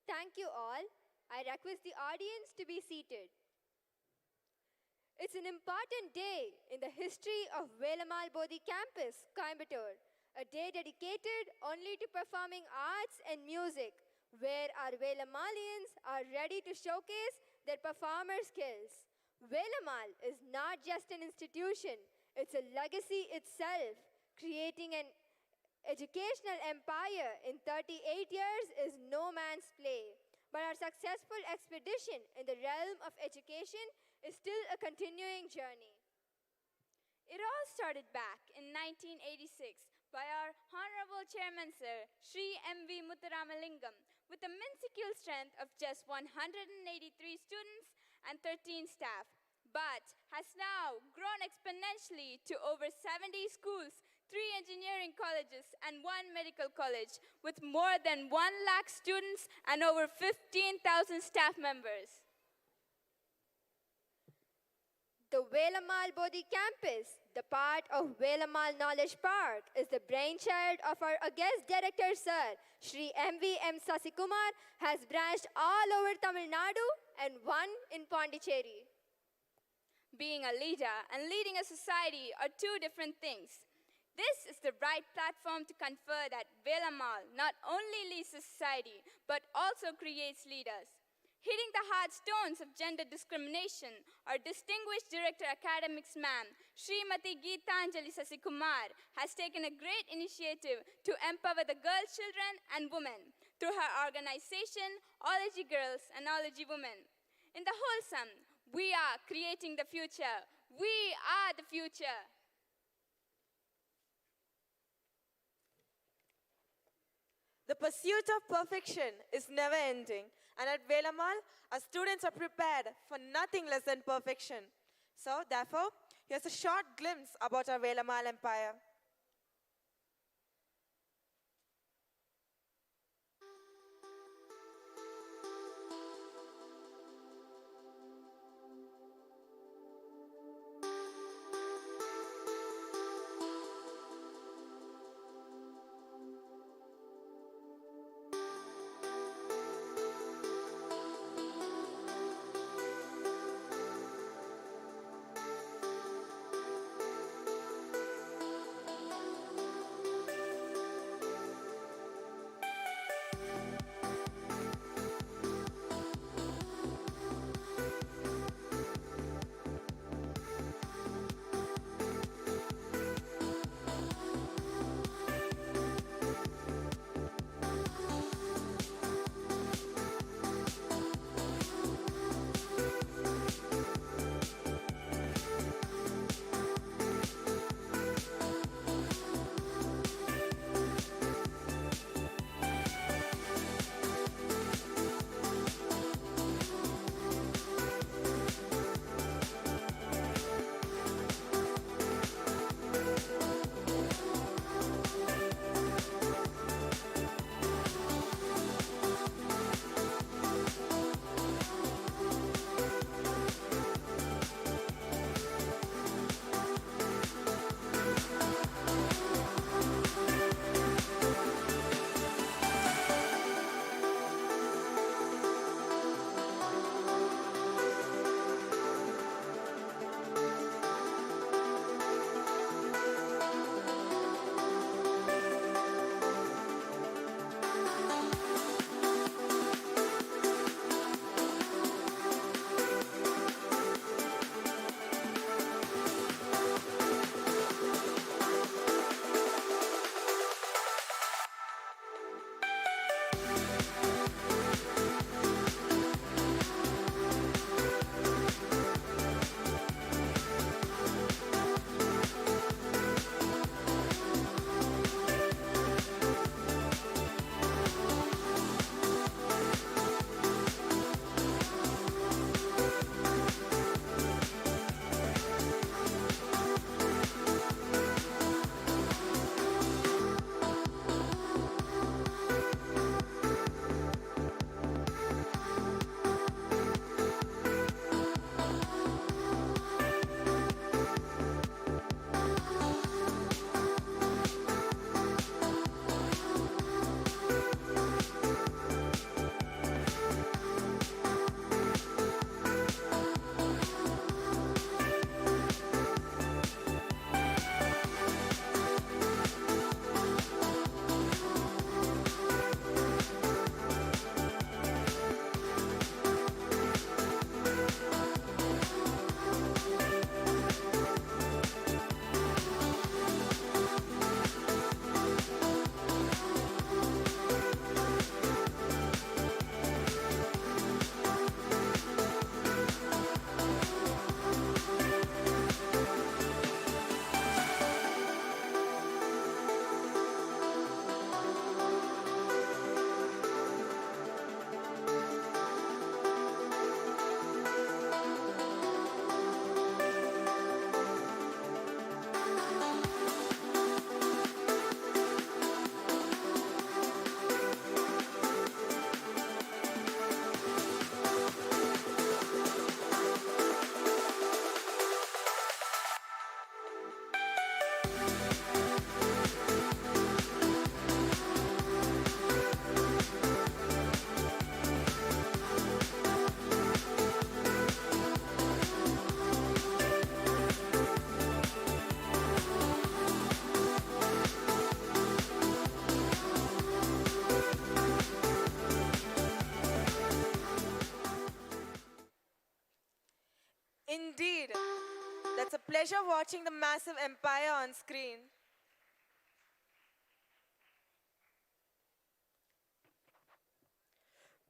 Thank you all. I request the audience to be seated. It's an important day in the history of Velammal Bodhi campus, Coimbatore, a day dedicated only to performing arts and music, where our Velammalians are ready to showcase their performer skills. Velammal is not just an institution, it's a legacy itself, creating an educational empire in 38 years is no man's play. But our successful expedition in the realm of education is still a continuing journey. It all started back in 1986 by our Honorable Chairman Sir, Sri M.V. Muthuramalingam, with a minuscule strength of just 183 students and 13 staff, but has now grown exponentially to over 70 schools, 3 engineering colleges, and 1 medical college, with more than 1 lakh students and over 15,000 staff members. The Velammal Bodhi campus, the part of Velammal Knowledge Park, is the brainchild of our august director, Sir, Shri M.V. M. Sasikumar, has branched all over Tamil Nadu and one in Pondicherry. Being a leader and leading a society are two different things. This is the right platform to confer that Velammal not only leads a society, but also creates leaders. Hitting the hard stones of gender discrimination, our distinguished Director Academics Ma'am, Srimati Geetanjali Sasikumar, has taken a great initiative to empower the girl children and women through her organization, Ology Girls and Ology Women. In the wholesome, we are creating the future. We are the future. The pursuit of perfection is never ending, and at Velammal, our students are prepared for nothing less than perfection. So, therefore, here's a short glimpse about our Velammal empire. Indeed. That's a pleasure watching the massive empire on screen.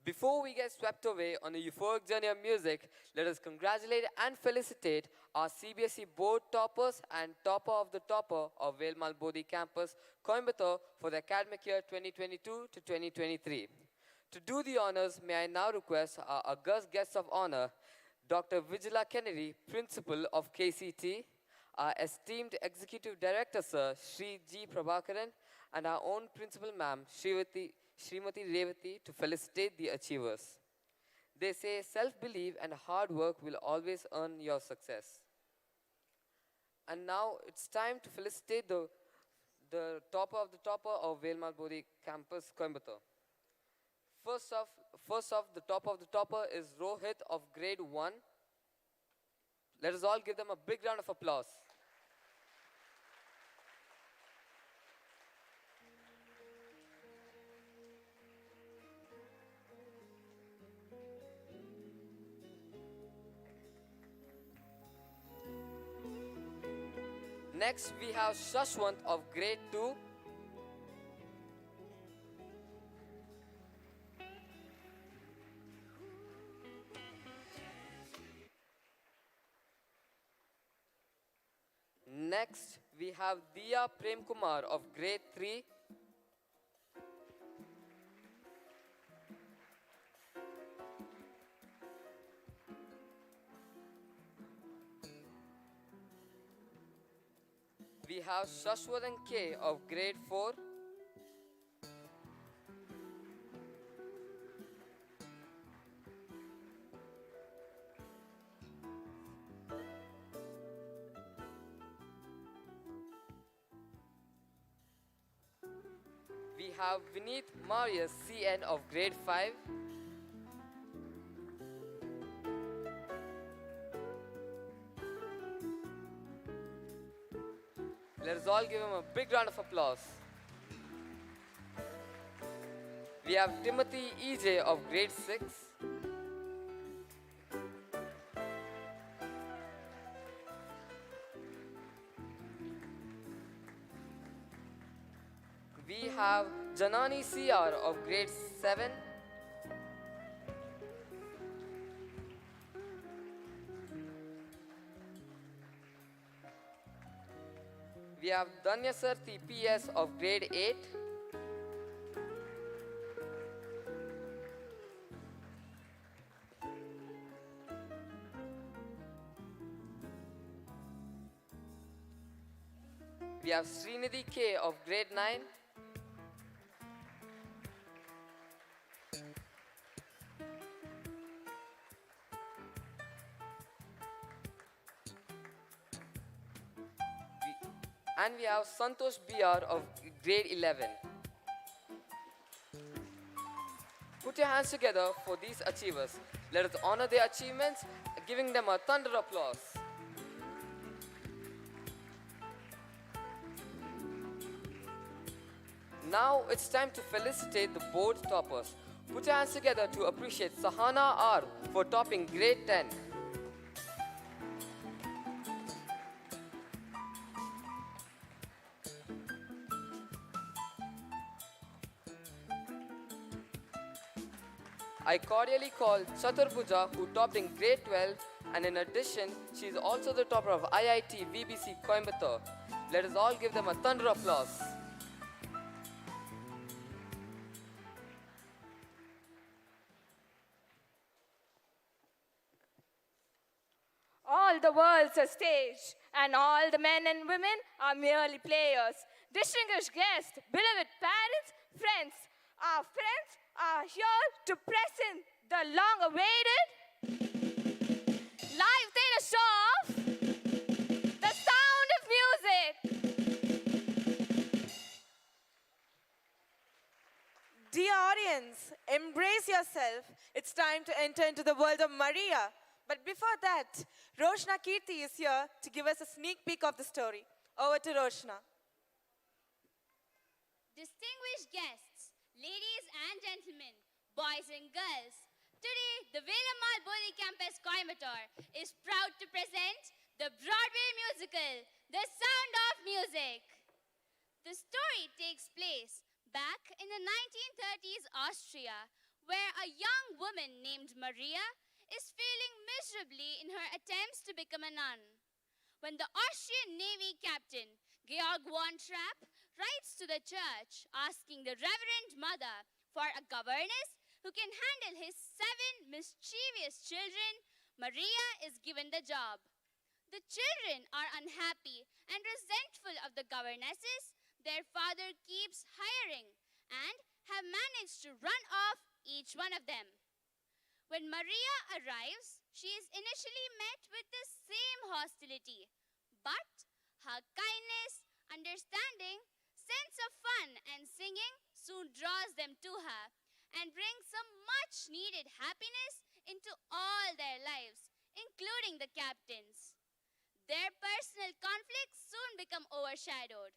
Before we get swept away on a euphoric journey of music, let us congratulate and felicitate our CBSE board toppers and topper of the topper of Velammal Bodhi campus, Coimbatore, for the academic year 2022 to 2023. To do the honors, may I now request our august guest of honor, Dr. Vigila Kennedy, Principal of KCT, our esteemed Executive Director, Sir Sri G. Prabhakaran, and our own Principal Ma'am, Srimati Revati, to felicitate the achievers. They say self-belief and hard work will always earn your success. And now it's time to felicitate the topper of the topper of Velammal Bodhi campus, Coimbatore. First off, the top of the topper is Rohit of grade 1. Let us all give them a big round of applause. Next, we have Shashwant of grade 2. Next, we have Diya Prem Kumar of grade 3. We have Shashwadan K of grade 4. We have Vineet Marius CN of grade 5. Let us all give him a big round of applause. We have Timothy EJ of grade 6. We have Janani CR of grade 7. We have Danyasarthi PS of grade 8. We have Srinidhi K of grade 9. And we have Santosh BR of grade 11. Put your hands together for these achievers. Let us honor their achievements, giving them a thunder applause. Now it's time to felicitate the board toppers. Put your hands together to appreciate Sahana R for topping grade 10. I cordially call Chaturbuja, who topped in grade 12, and in addition, she is also the topper of IIT VBC Coimbatore. Let us all give them a thunder applause. All the world's a stage, and all the men and women are merely players. Distinguished guests, beloved parents, friends are here to present the long-awaited live theater show of The Sound of Music. Dear audience, embrace yourself. It's time to enter into the world of Maria. But before that, Roshna Kirti is here to give us a sneak peek of the story. Over to Roshna. Distinguished guests, ladies and gentlemen, boys and girls, today the Velammal Bodhi campus Coimbatore Coimbatore is proud to present the Broadway musical, The Sound of Music. The story takes place back in the 1930s Austria, where a young woman named Maria is failing miserably in her attempts to become a nun. When the Austrian Navy captain, Georg von Trapp, writes to the church asking the Reverend Mother for a governess who can handle his 7 mischievous children, Maria is given the job. The children are unhappy and resentful of the governesses their father keeps hiring and have managed to run off each one of them. When Maria arrives, she is initially met with the same hostility, but her kindness, understanding, sense of fun and singing soon draws them to her and brings some much needed happiness into all their lives, including the captain's. Their personal conflicts soon become overshadowed.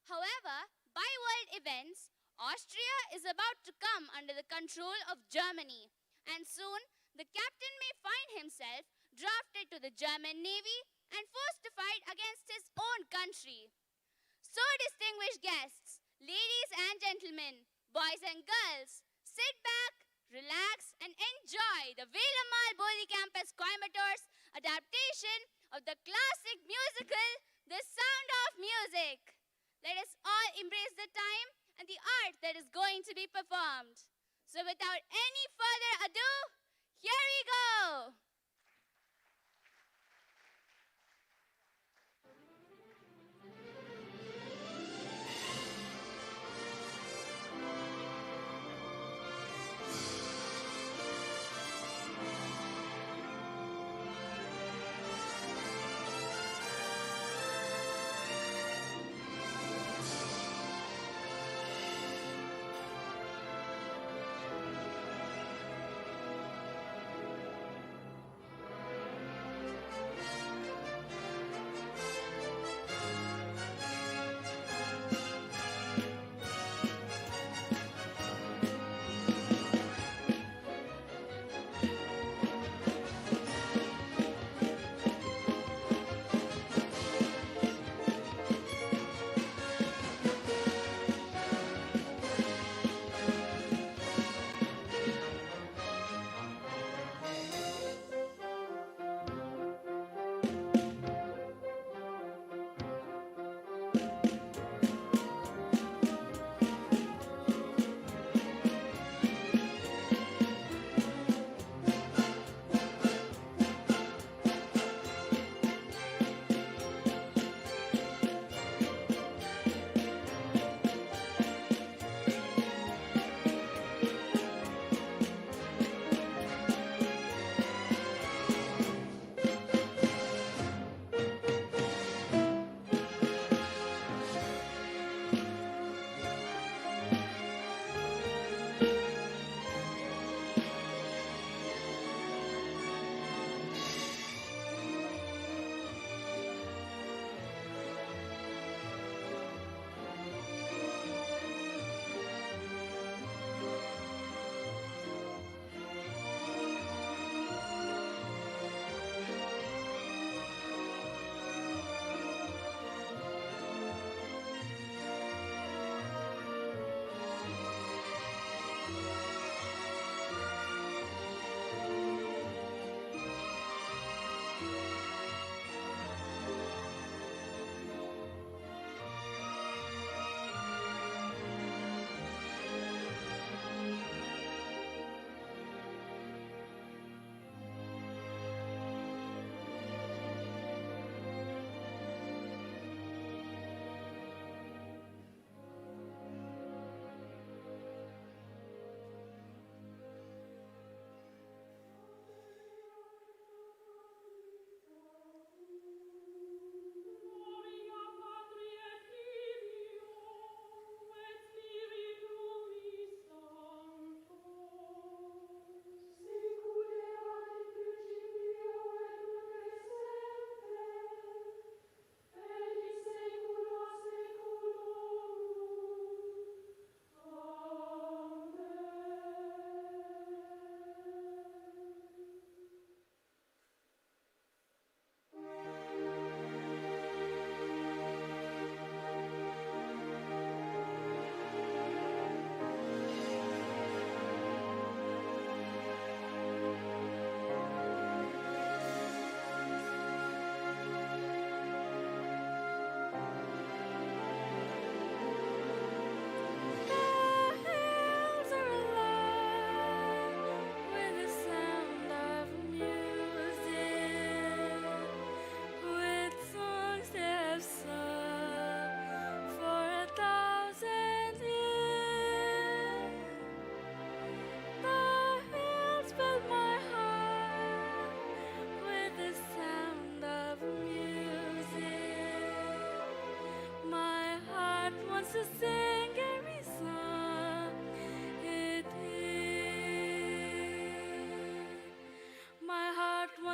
However, by world events, Austria is about to come under the control of Germany, and soon the captain may find himself drafted to the German Navy and forced to fight against his own country. So, distinguished guests, ladies and gentlemen, boys and girls, sit back, relax, and enjoy the Velammal Bodhi Campus Coimbatore's adaptation of the classic musical, The Sound of Music. Let us all embrace the time and the art that is going to be performed. So without any further ado, here we go!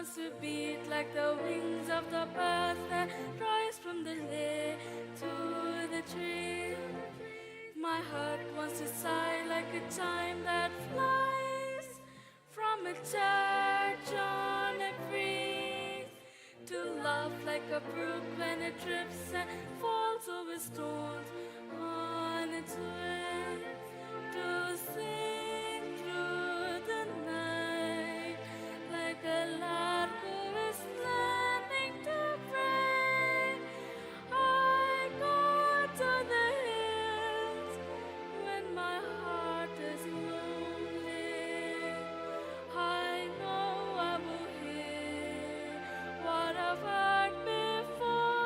wants to beat like the wings of the bird that rise from the lake to the tree. My heart wants to sigh like a chime that flies from a church on a breeze, to laugh like a brook when it trips and falls over stones on its way, to sing through the night like a lark who is learning to pray. I go to the hills when my heart is lonely. I know I will hear what I've heard before.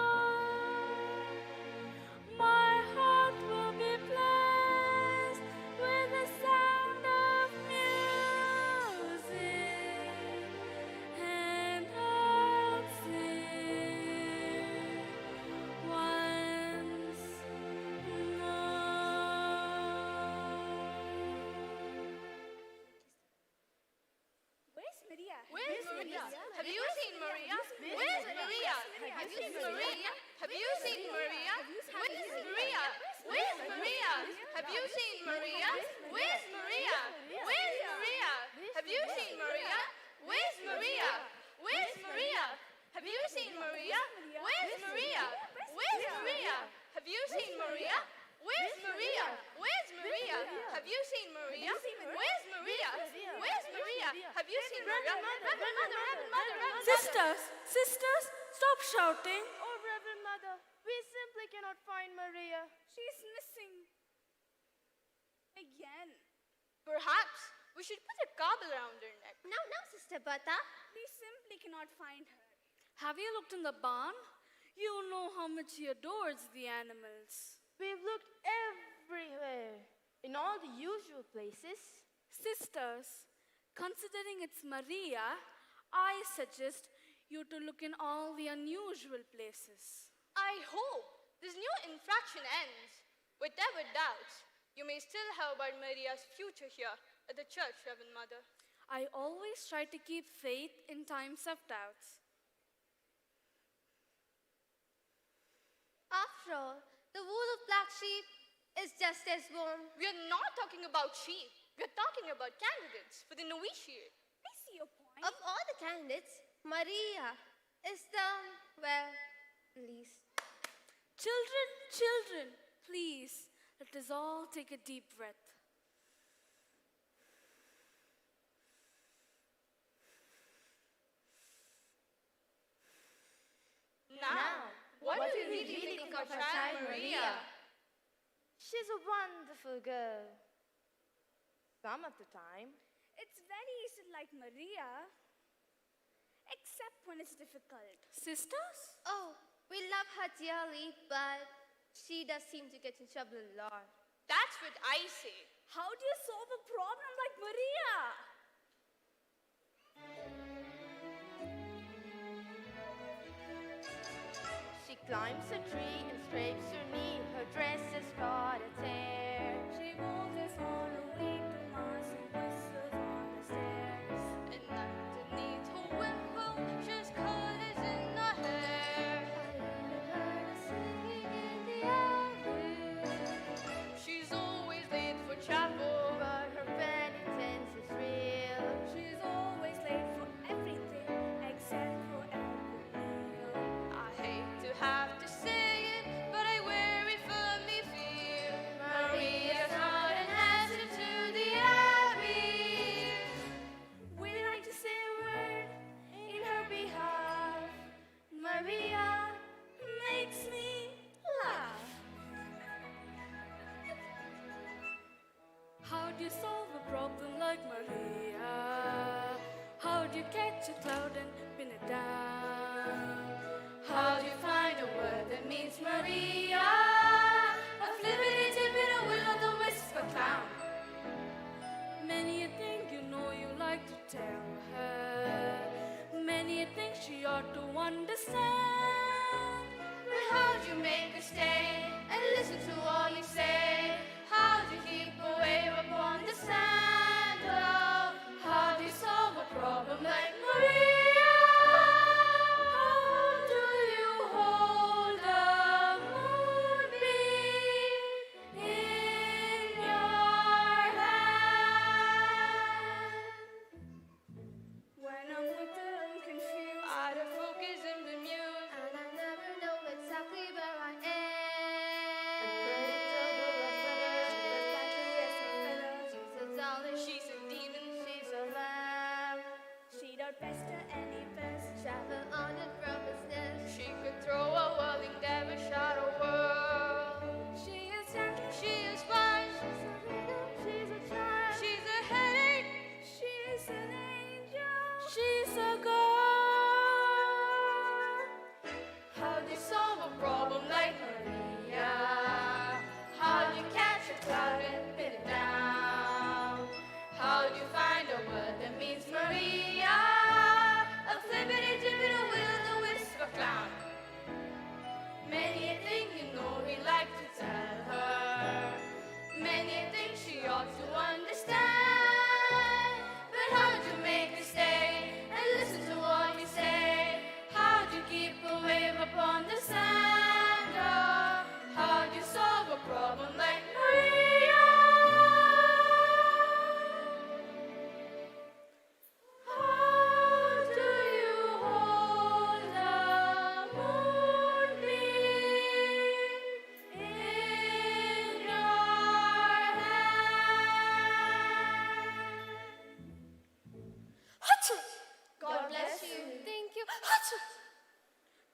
My heart will be blessed with the sound of music, and I'll sing once more. Where's Maria? Where's Maria? Have you seen Maria? Where's Maria? Have you seen Maria? Have you seen Maria? Where's Maria? Where's Maria? Have you seen Maria? Where's Maria? Where's Maria? Have you seen Maria? Where's Maria? Where's Maria? Have you seen Maria? Where's Maria? Where's Maria? Have you seen Maria? Where's Maria? Where's Maria? Have you seen Maria? Where's Maria? Where's Maria? Have you seen Maria? Mother. Sisters, sisters, stop shouting. Oh, Reverend Mother, we simply cannot find Maria. She's missing. Again. Perhaps we should put a cobble around her neck. No, Sister Bata. We simply cannot find her. Have you looked in the barn? You know how much he adores the animals. We've looked everywhere, in all the usual places. Sisters, considering it's Maria, I suggest you to look in all the unusual places. I hope this new infraction ends. Whatever doubts, you may still have about Maria's future here at the church, Reverend Mother. I always try to keep faith in times of doubts. After all, the wool of black sheep is just as warm. We are not talking about sheep. We are talking about candidates for the novitiate. I see your point. Of all the candidates, Maria is the, well, least. Children, please, let us all take a deep breath. Now, what do you really think of our child Maria? She's a wonderful girl. Some of the time. It's very easy like Maria, except when it's difficult. Sisters? Oh, we love her dearly, but she does seem to get in trouble a lot. That's what I say. How do you solve a problem like Maria? She climbs a tree and scrapes her knee. Her dress has got a tear. She wanders on a week to mass and whistles on the stairs. And underneath her wimple, she's colors in her hair. I even heard her singing in the alley. She's always late for chapel. But her penitence is real. She's always late for everything except for every meal. I hate to have to say it, but I very firmly feel Maria's not an answer to the Abbey. We like to say a word in her behalf. Maria makes me laugh. How do you solve a problem like Maria? How do you catch a cloud and pin it down? How do you find a word that means Maria? A flippity tippity a will o' the wisp a clown. Many a thing you know you like to tell her. Many a thing she ought to understand. But how'd you make her stay and listen to all you say? How'd you keep a wave upon the sand? Oh, how do you solve a problem like Maria?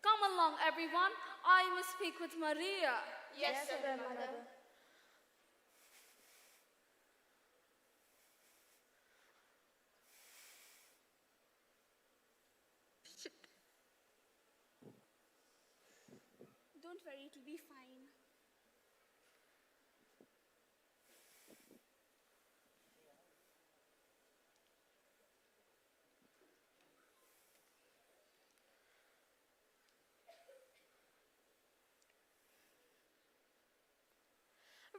Come along, everyone. I must speak with Maria. Yes, Reverend Mother. Don't worry, it'll be fine.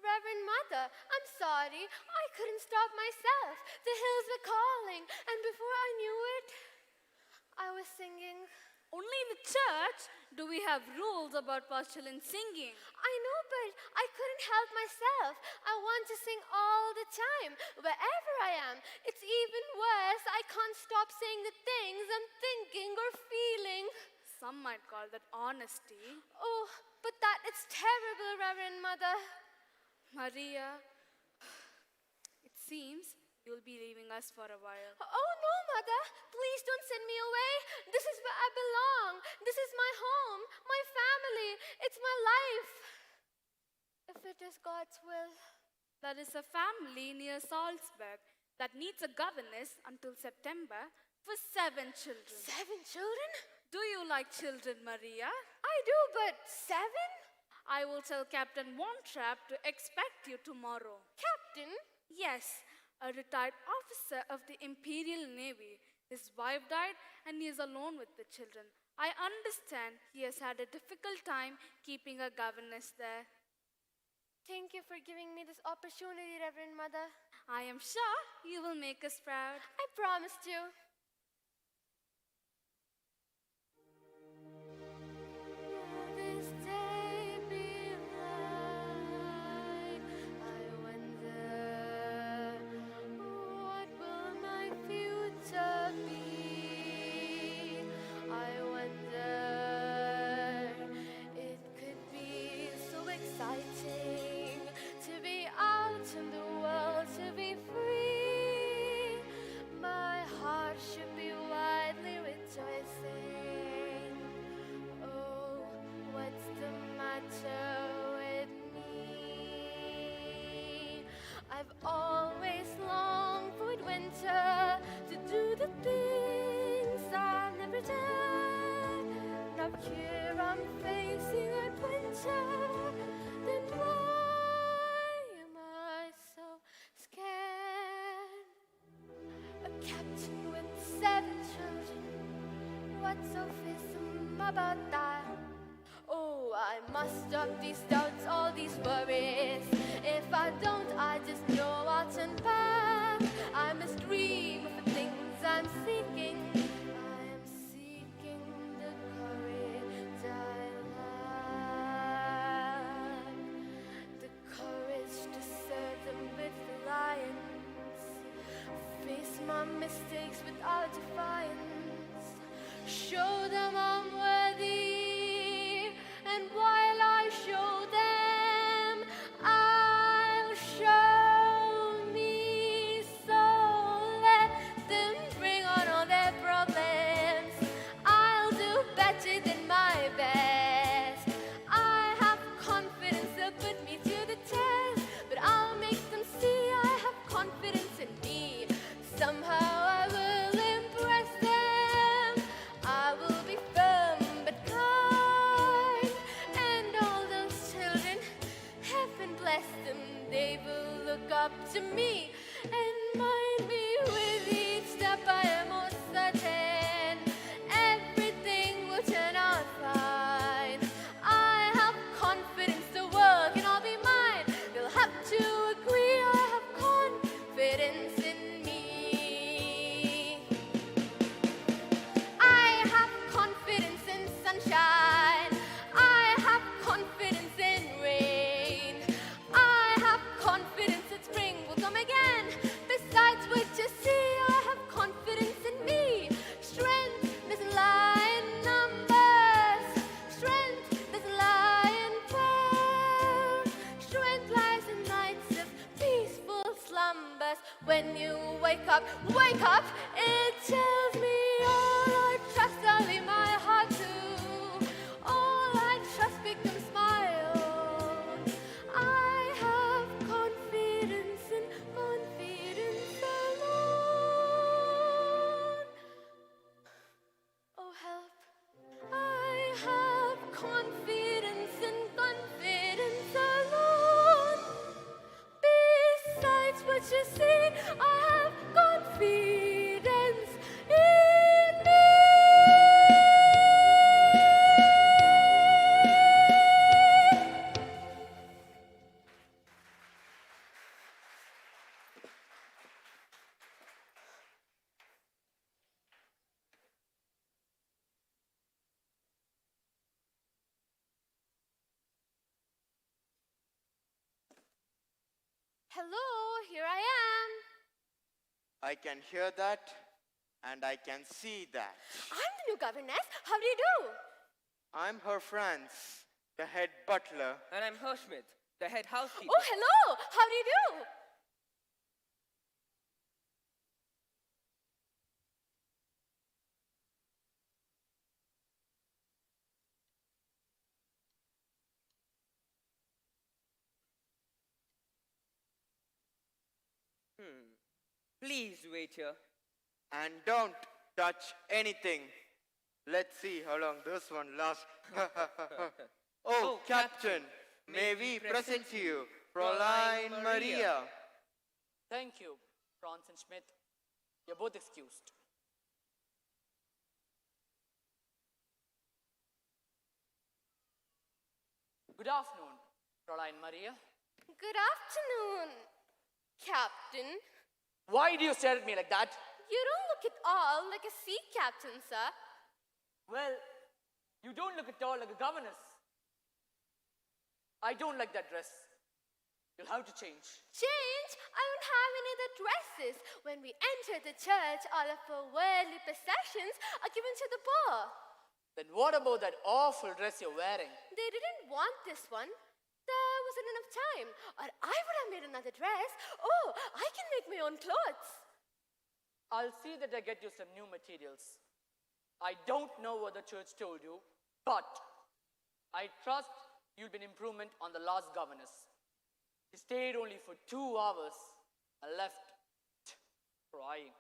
Reverend Mother, I'm sorry. I couldn't stop myself. The hills were calling, and before I knew it, I was singing. Only in the church do we have rules about pastoral singing. I know, but I couldn't help myself. I want to sing all the time, wherever I am. It's even worse. I can't stop saying the things I'm thinking or feeling. Some might call that honesty. Oh, but that is terrible, Reverend Mother. Maria, it seems you'll be leaving us for a while. Oh, no, Mother. Please don't send me away. This is where I belong. This is my home, my family. It's my life. If it is God's will. That is a family near Salzburg that needs a governess until September for 7 children. 7 children? Do you like children, Maria? I do, but 7? I will tell Captain Von Trapp to expect you tomorrow. Captain? Yes, a retired officer of the Imperial Navy. His wife died and he is alone with the children. I understand he has had a difficult time keeping a governess there. Thank you for giving me this opportunity, Reverend Mother. I am sure you will make us proud. I promised you. This day be like, I wonder, what will my future be? I wonder, it could be so exciting to be out in the world, to be free. My heart should be widely rejoicing. Oh, what's the matter with me? I've always longed for winter to do the things I've never done. Now here I'm facing a winter, then why am I so scared? A captain with 7 children, what's so fearsome about that? Oh, I must stop these doubts, all these worries. If I don't, I just know I'll turn back. I must dream of the things I'm seeking. I am seeking the courage I lack, the courage to serve them with the lions, face my mistakes without defiance, show them I'm worthy, and while I show them, I'll show me. So let them bring on all their Hello, here I am. I can hear that and I can see that. I'm the new governess. How do you do? I'm her Franz, the head butler. And I'm Herschmidt, the head housekeeper. Oh, hello. How do you do? Please wait here. And don't touch anything. Let's see how long this one lasts. Oh, Captain, may we present to you Fräulein Maria. Thank you, Franz and Schmidt. You're both excused. Good afternoon, Fräulein Maria. Good afternoon, Captain. Why do you stare at me like that? You don't look at all like a sea captain, sir. Well, you don't look at all like a governess. I don't like that dress. You'll have to change. Change? I don't have any other dresses. When we enter the church, all of our worldly possessions are given to the poor. Then what about that awful dress you're wearing? They didn't want this one. There wasn't enough time. Or I would have made another dress. Oh, I can make my own clothes. I'll see that I get you some new materials. I don't know what the church told you, but I trust you'll be an improvement on the last governess. She stayed only for 2 hours and left crying.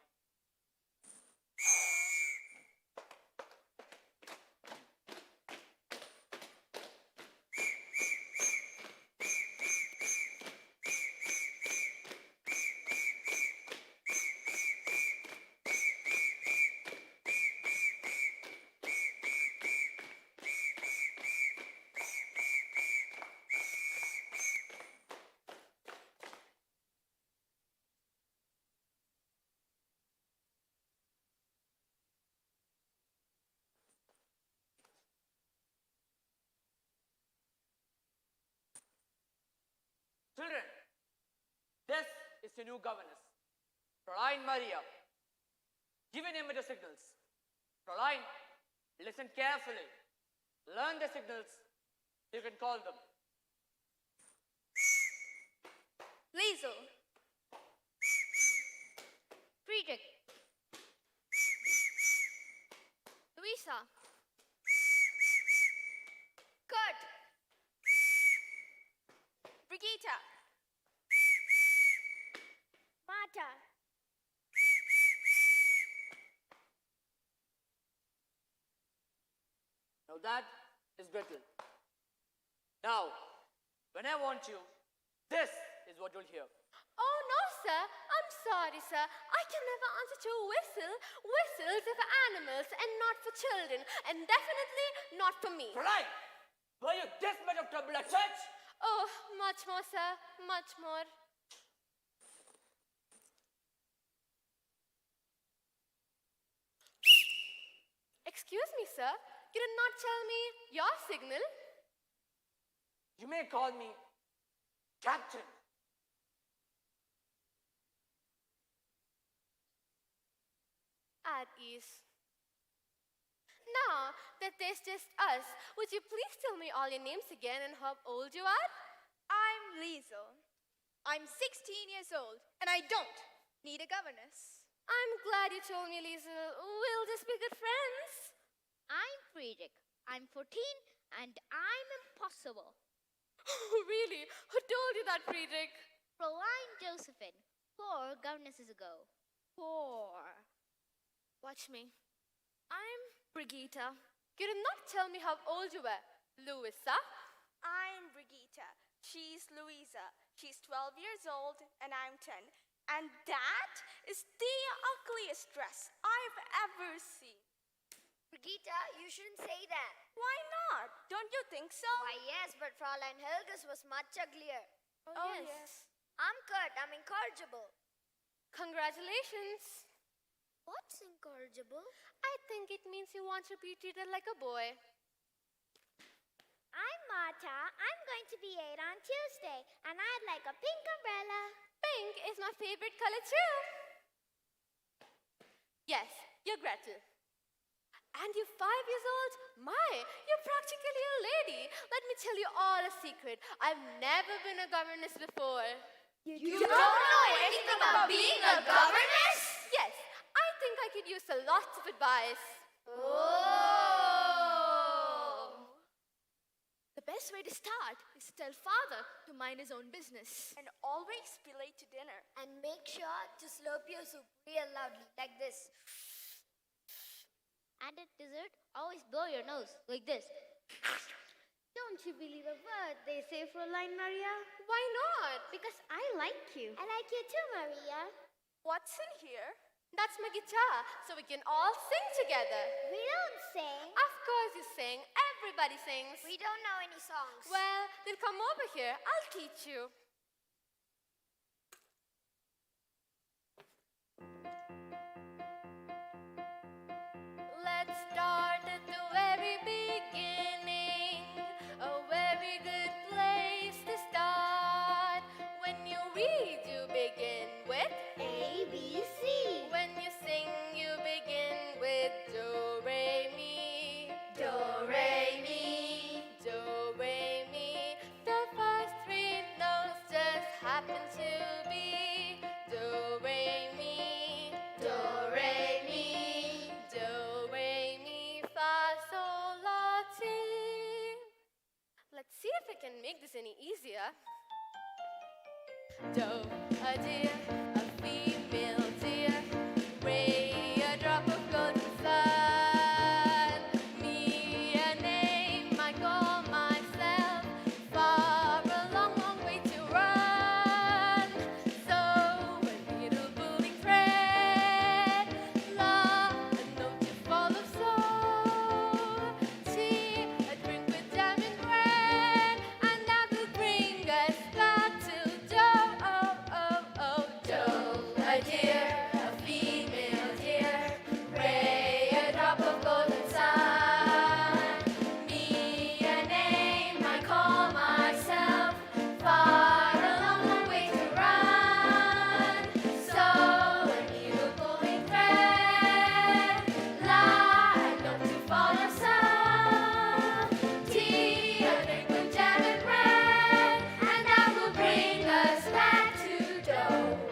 Children, this is the new governess, Fräulein Maria. Give your name with the signals. Fräulein, listen carefully. Learn the signals. You can call them. Liesel. Friedrich. Luisa. Kurt. Brigitta. Marta. Now that is Gretel. Now, when I want you, this is what you'll hear. Oh, no, sir. I'm sorry, sir. I can never answer to a whistle. Whistles are for animals and not for children. And definitely not for me. Fräulein, were you this much of trouble at church? Oh, much more, sir. Much more. Excuse me, sir. You did not tell me your signal. You may call me Captain. At ease. Now that there's just us, would you please tell me all your names again and how old you are? I'm Liesel. I'm 16 years old, and I don't need a governess. I'm glad you told me, Lisa. We'll just be good friends. I'm Friedrich. I'm 14 and I'm impossible. Really? Who told you that, Friedrich? Fräulein Josephine, 4 governesses ago. 4. Watch me. I'm Brigitta. You did not tell me how old you were. Louisa? I'm Brigitta. She's Louisa. She's 12 years old, and I'm 10. And that is the ugliest dress I've ever seen. Brigitta, you shouldn't say that. Why not? Don't you think so? Why, yes, but Fräulein Helga's was much uglier. Oh, yes. I'm Kurt. I'm incorrigible. Congratulations. What's incorrigible? I think it means you want to be treated like a boy. I'm Marta. Tata, I'm going to be 8 on Tuesday, and I'd like a pink umbrella. Pink is my favorite color too. Yes, you're Gretel. And you're 5 years old? My, you're practically a lady. Let me tell you all a secret. I've never been a governess before. You don't know anything about being a governess? Yes, I think I could use a lot of advice. Oh! The best way to start is to tell father to mind his own business. And always be late to dinner. And make sure to slurp your soup real loudly, like this. And at dessert, always blow your nose like this. Don't you believe a word they say, Fräulein Maria? Why not? Because I like you. I like you too, Maria. What's in here? That's my guitar, so we can all sing together. We don't sing. Of course you sing. Everybody sings. We don't know any songs. Well, then come over here. I'll teach you. Let's start at the very beginning. A very good place to start. When you read, you begin with A, B, C. when you sing, you begin with do, re, mi. Do, re, mi. Do, re, mi. The first three notes just happen to be do, re, mi. Do, re, mi. Do, re, mi, fa, sol, la, ti. Let's see if I can make this any easier. Do, a deer, a female deer. Ray, a drop of golden sun. Me, a name I call myself. Far, a long, long way to run. So, a needle pulling thread. La, a note to follow. So, tea, a drink with jam and bread. And that will bring us back to do, oh, oh, oh, do. A deer, a female deer. Ray, a drop of golden sun. Me, a name I call myself. Far, a long, long way to run. So, a needle pulling thread. La, a note to follow. Some tea, a drink with jam and bread, and that will bring us back to do.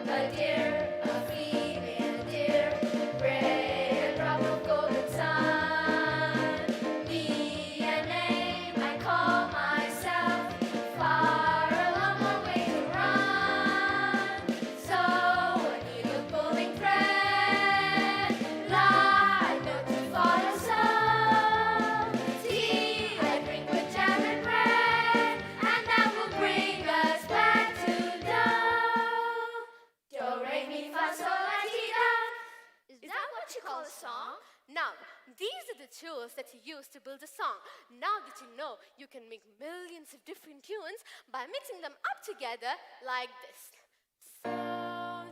A deer, a female deer. Ray, a drop of golden sun. Me, a name I call myself. Far, a long, long way to run. So, a needle pulling thread. La, a note to follow. Some tea, a drink with jam and bread, and that will bring us back to do. Do, re, mi, fa, sol, la, ti, do. Is that what you call a song? Now, these are the tools that you use to build a song. Now that you know, you can make millions of different tunes by mixing them up together like this. So,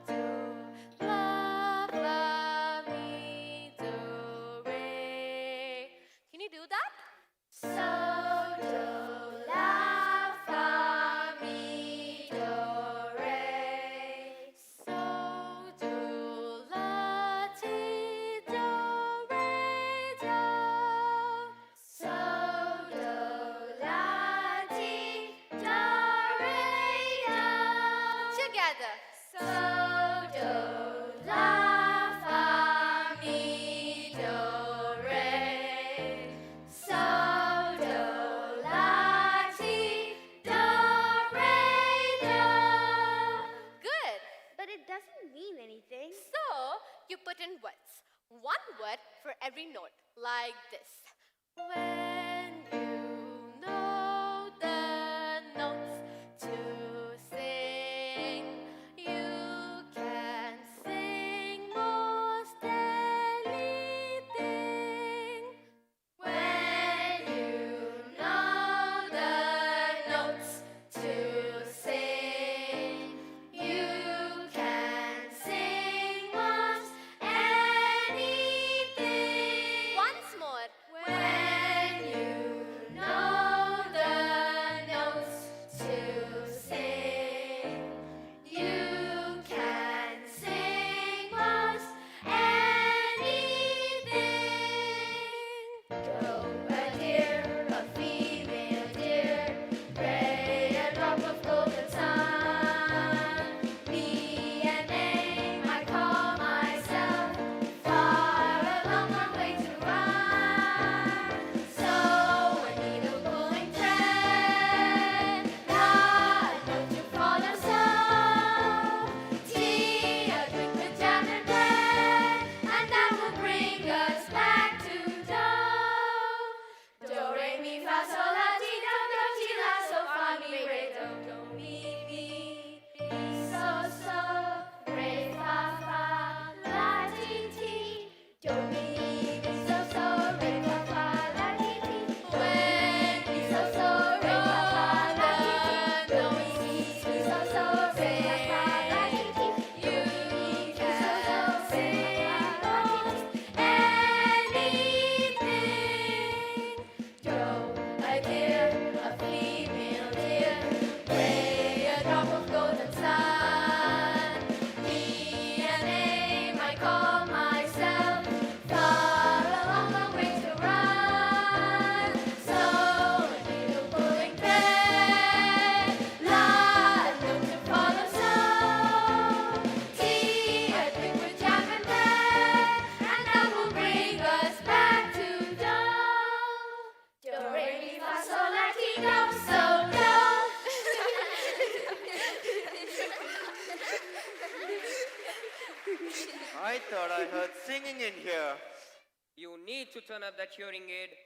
do, la, fa, mi, do, re. Can you do that? So, do, la, fa, mi, do, re. So, do, la, ti, do, re, do. So, do, la, ti, do, re, do. Together. So, do, la, fa, mi, do, re. So, do, la, ti, do, re, do. Good. But it doesn't mean anything. So, you put in words. One word for every note, like this. When you know the notes to sing, you can sing most anything. When you know the notes to sing, you can sing most anything. Once more. When You need to turn up that hearing aid.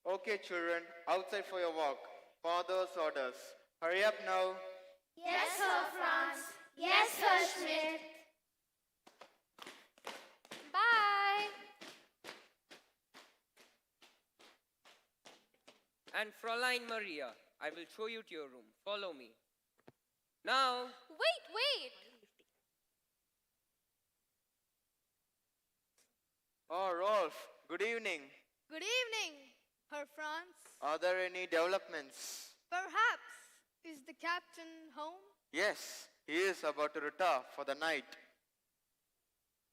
Okay, children, outside for your walk. Father's orders. Hurry up now. Yes, Sir Franz. Yes, Sir Schmidt. Bye. And Fräulein Maria, I will show you to your room. Follow me. Now, Wait. Oh, Rolf, good evening. Good evening, Herr Franz. Are there any developments? Perhaps. Is the captain home? Yes, he is about to retire for the night.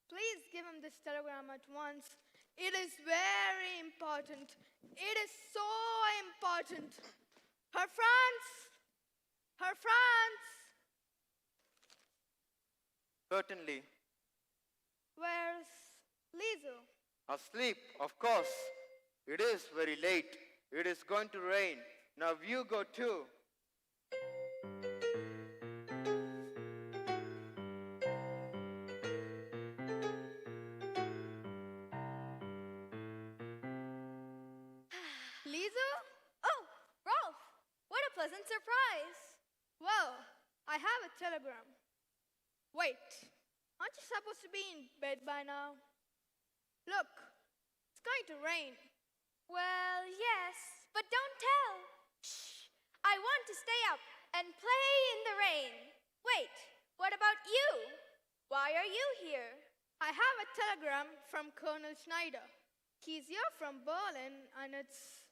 Please give him this telegram at once. It is very important. It is so important. Herr Franz! Herr Franz! Certainly. Where's Liesel? Asleep, of course. It is very late. It is going to rain. Now you go too. Liesel? Oh, Rolf, what a pleasant surprise. Well, I have a telegram. Wait, aren't you supposed to be in bed by now? Look, it's going to rain. Well, yes, but don't tell. Shh, I want to stay up and play in the rain. Wait, what about you? Why are you here? I have a telegram from Colonel Schneider. He's here from Berlin and it's...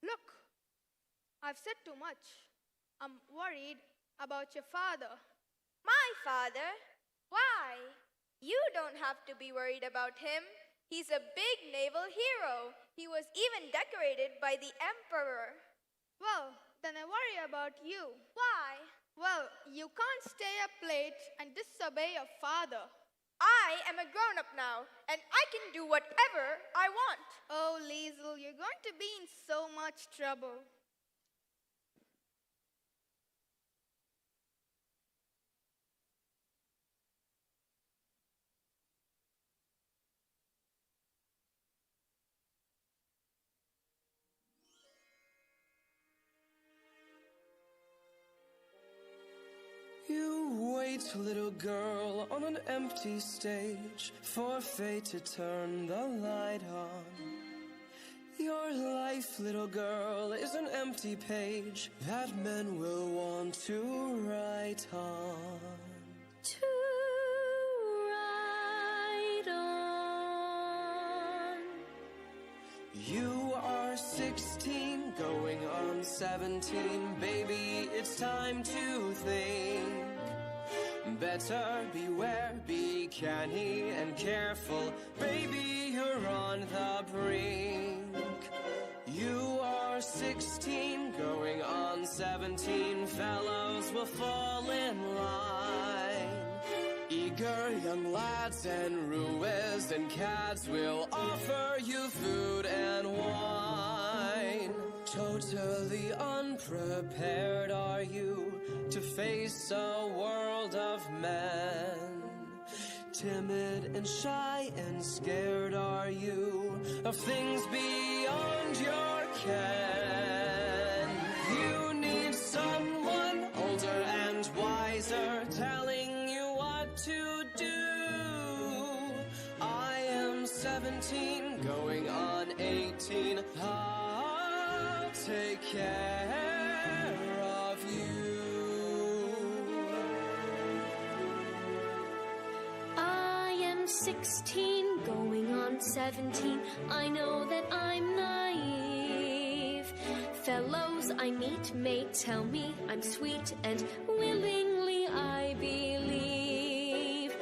Look, I've said too much. I'm worried about your father. My father? Why? You don't have to be worried about him. He's a big naval hero. He was even decorated by the emperor. Well, then I worry about you. Why? Well, you can't stay up late and disobey your father. I am a grown-up now, and I can do whatever I want. Oh, Liesel, you're going to be in so much trouble. You wait, little girl, on an empty stage for fate to turn the light on. Your life, little girl, is an empty page that men will want to write on. To ride on. You are 16, going on 17, baby, it's time to think. Better beware, be canny and careful, baby, you're on the brink. You are 16, going on 17, fellows will fall in line. Eager young lads and roues and cads will offer you food and wine. Totally unprepared are you to face a world of men. Timid and shy and scared are you of things beyond your ken. You need someone older and wiser telling you what to do. I am 17, going on 18. I'll take care of you. I am 16, going on 17. I know that I'm naive. Fellows I meet may tell me I'm sweet, and willingly I believe.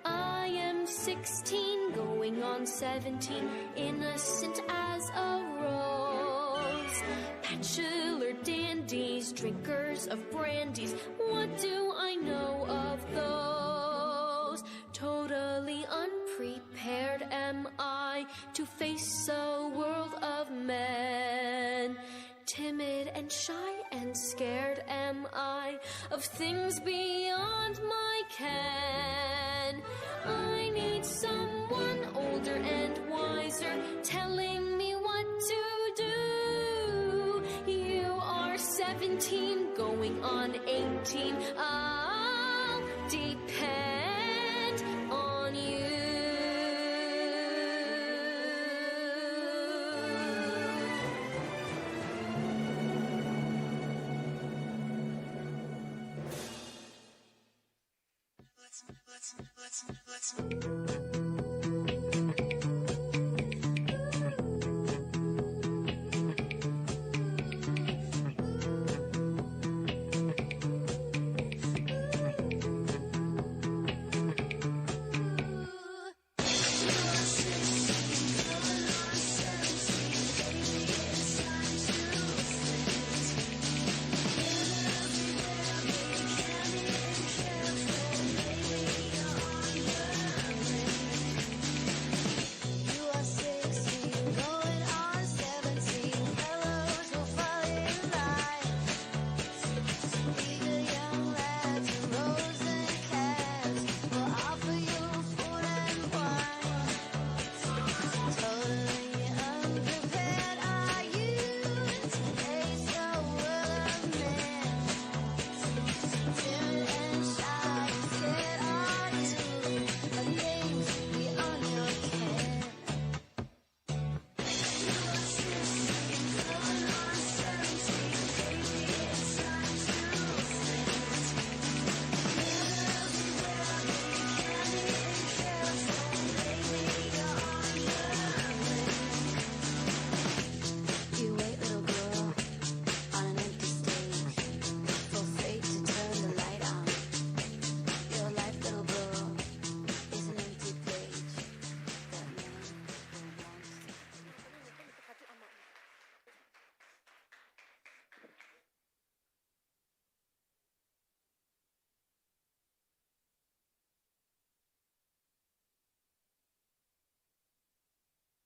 I am 16, going on 17, innocent as a rose. Bachelor dandies, drinkers of brandies, what do I know of those? Totally unprepared am I to face a world of men. Timid and shy and scared am I of things beyond my ken. going on 18. I'll depend on you. You are 16, going on 17. Fellows will fall in line. Eager young lads in rows and cabs will offer you food and wine. Totally unprepared are you to face the world of men. Timid and shy, scared are you of things beyond your ken. You wait, little girl, on an empty stage, for fate to turn the light on. Your life, little girl, is an empty page that man wants.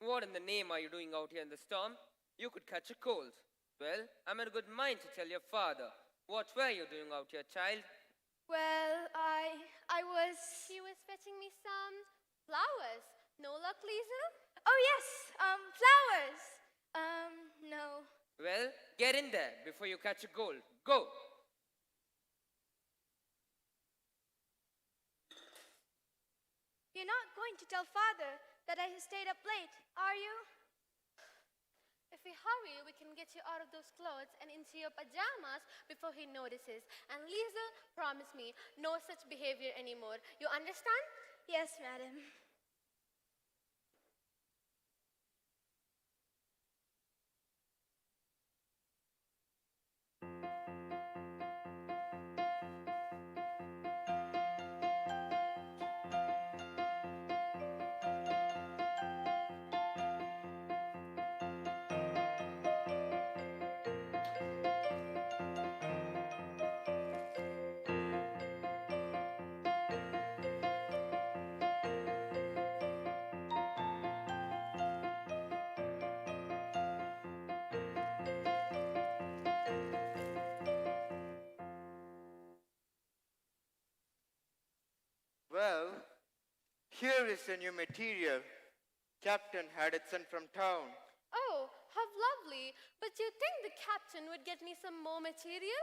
What in the name are you doing out here in the storm? You could catch a cold. Well, I'm in a good mind to tell your father. What were you doing out here, child? Well, He was fetching me some flowers. No luck, Liesel? Oh, yes, flowers. No. Well, get in there before you catch a cold. Go! You're not going to tell Father that I stayed up late, are you? If we hurry, we can get you out of those clothes and into your pajamas before he notices. And Liesel, promise me, no such behavior anymore. You understand? Yes, madam. Well, here is the new material. Captain had it sent from town. Oh, how lovely. But you think the captain would get me some more material?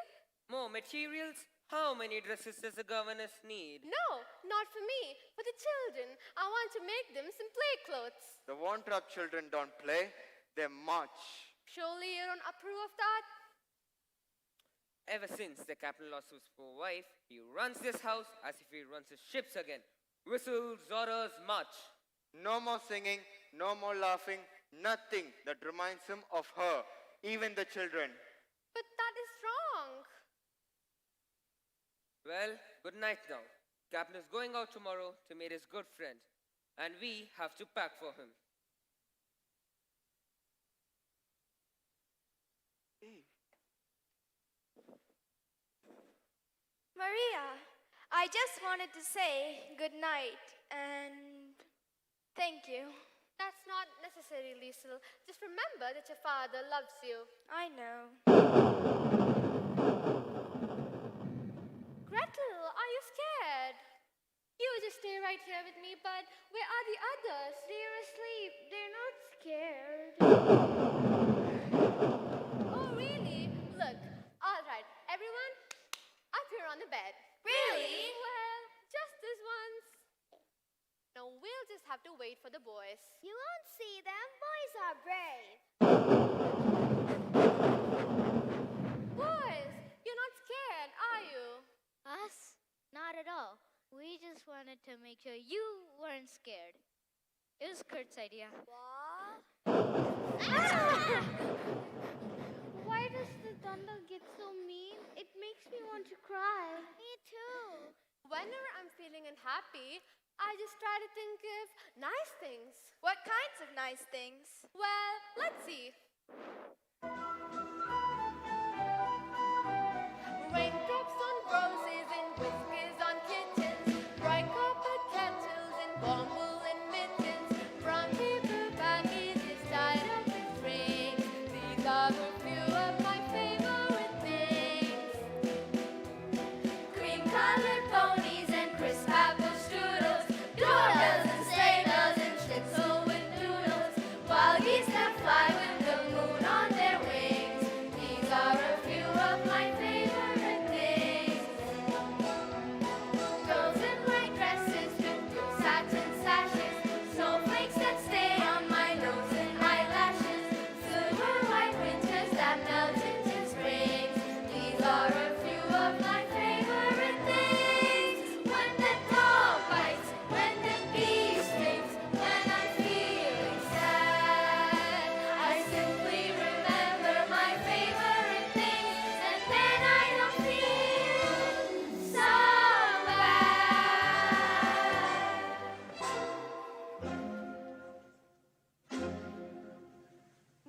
More materials? How many dresses does the governess need? No, not for me. For the children. I want to make them some play clothes. The Wontrap children don't play, they march. Surely you don't approve of that? Ever since the captain lost his poor wife, he runs this house as if he runs his ships again. Whistles, orders, march. No more singing, no more laughing, nothing that reminds him of her, even the children. But that is wrong. Well, good night now. Captain is going out tomorrow to meet his good friend, and we have to pack for him. Maria, I just wanted to say good night and thank you. That's not necessary, Liesel. Just remember that your father loves you. I know. Gretel, are you scared? You just stay right here with me, but where are the others? They're asleep. They're not scared. Oh, really? Look, all right, everyone, on the bed. Really? Well, just this once. Now we'll just have to wait for the boys. You won't see them. Boys are brave. Boys, you're not scared, are you? Us? Not at all. We just wanted to make sure you weren't scared. It was Kurt's idea. Why does the thunder get so mean? It makes me want to cry. Me too. Whenever I'm feeling unhappy, I just try to think of nice things. What kinds of nice things? Well, let's see. Raindrops on roses and whiskers on kittens, bright copper kettles and bumble and mittens, brown paper packages tied up in strings. These are a few of my favorite things. Cream-colored ponies and crisp apple strudels, doorbells and sleigh bells and schnitzel with noodles, wild geese that fly with the moon on their wings. These are a few of my favorite things. Girls in white dresses with blue satin sashes, snowflakes that stay on my nose and eyelashes, silver white winters that melt into springs. These are a few of my favorite things. When the dog bites, when the bee stings, when I'm feeling sad, I simply remember my favorite things, and then I don't feel so bad.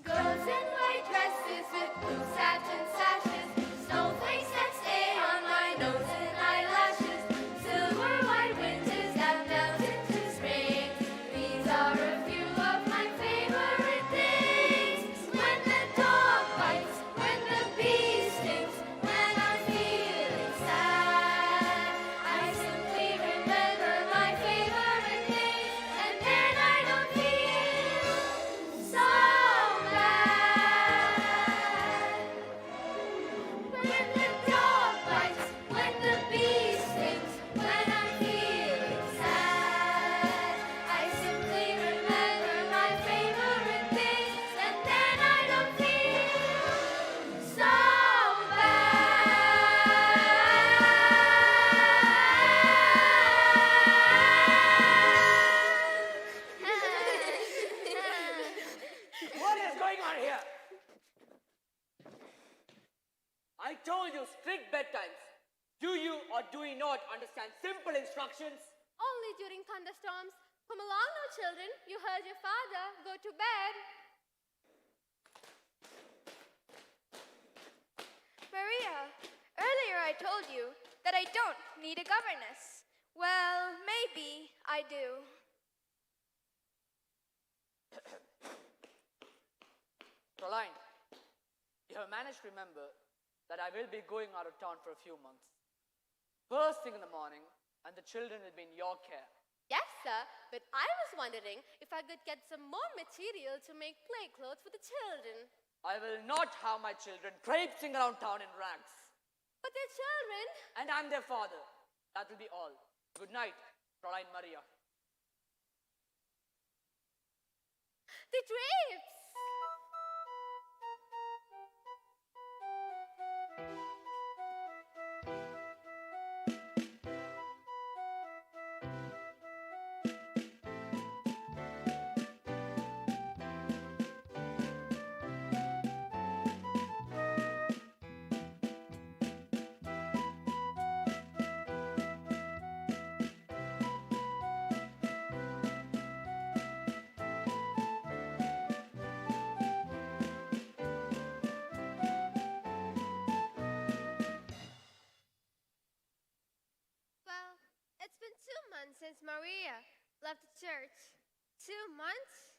Girls in white dresses with blue satin sashes, snowflakes that stay on my nose and eyelashes, silver white winters that melt into spring. These are a few of my favorite things. When the dog bites, when the bee stings, when I'm feeling sad, I simply remember my favorite things, and then I don't feel so bad. When the dog bites, when the bee stings, when I'm feeling sad, I simply remember my favorite things, and then I don't feel so bad. What is going on here? I told you strict bedtimes. Do you or do you not understand simple instructions? Only during thunderstorms. Come along now, children. You heard your father. Go to bed. Maria, earlier I told you that I don't need a governess. Well, maybe I do. Caroline, you have managed to remember that I will be going out of town for a few months. First thing in the morning, and the children will be in your care. Yes, sir. But I was wondering if I could get some more material to make play clothes for the children. I will not have my children traipsing around town in rags. But they're children. And I'm their father. That will be all. Good night, Caroline Maria. The drapes. Well, it's been 2 months since Maria left the church. 2 months?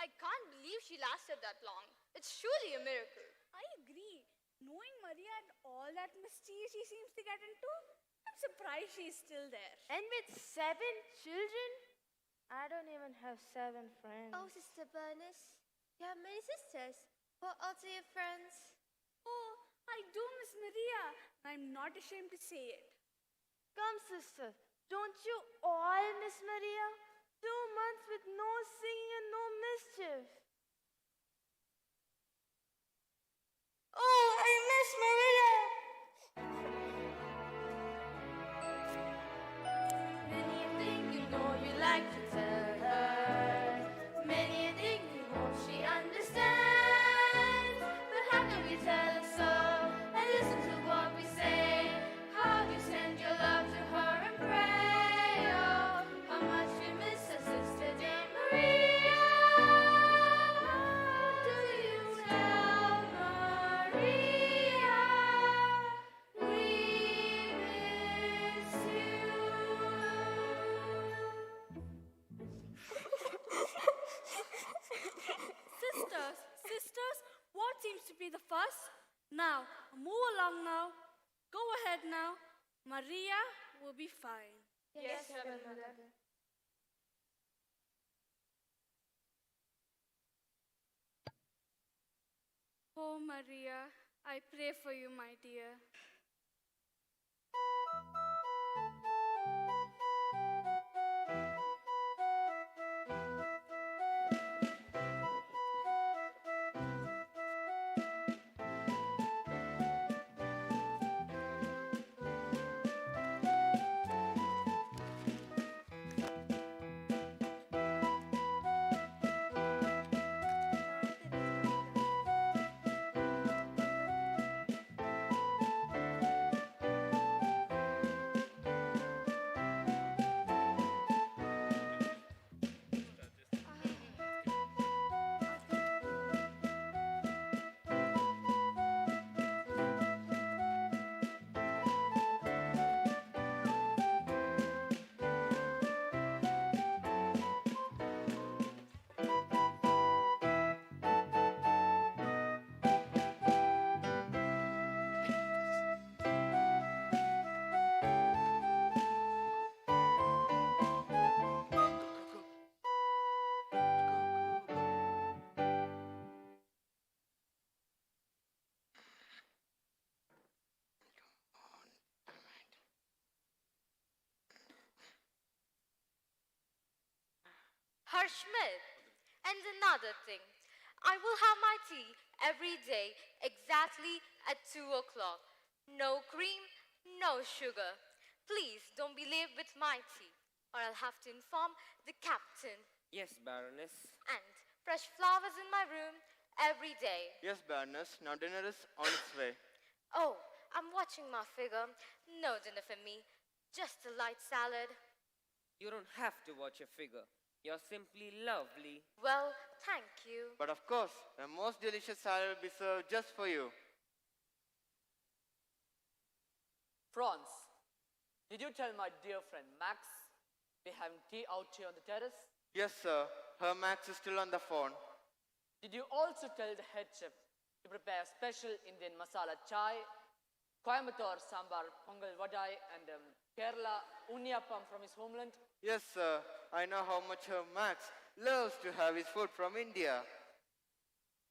I can't believe she lasted that long. It's surely a miracle. I agree. Knowing Maria and all that mischief she seems to get into, I'm surprised she's still there. And with 7 children? I don't even have 7 friends. Oh, Sister Bernice, you have many sisters. What else are your friends? Oh, I do miss Maria. I'm not ashamed to say it. Come, sister. Don't you all miss Maria? 2 months with no singing and no mischief. Oh, I miss Maria. Many a thing you know you like to tell her. Many a thing you hope she understands. But how can we tell her so? And listen to what we say. How do you send your love to her and pray? Oh, how much we miss her sister dear Maria. Do you tell Maria we miss you? Sisters, what seems to be the fuss? Now, move along now. Go ahead now. Maria will be fine. Yes, Reverend Mother. Oh, Maria, I pray for you, my dear. Harshmit. And another thing, I will have my tea every day exactly at 2 o'clock. No cream, no sugar. Please don't be late with my tea, or I'll have to inform the captain. Yes, Baroness. And fresh flowers in my room every day. Yes, Baroness. Now dinner is on its way. Oh, I'm watching my figure. No dinner for me, just a light salad. You don't have to watch your figure. You're simply lovely. Well, thank you. But of course, the most delicious salad will be served just for you. Franz, did you tell my dear friend Max we're having tea out here on the terrace? Yes, sir. Her Max is still on the phone. Did you also tell the head chef to prepare special Indian masala chai, Coimbatore sambar pongal vadai, and Kerala unniyappam from his homeland? Yes, sir. I know how much her Max loves to have his food from India.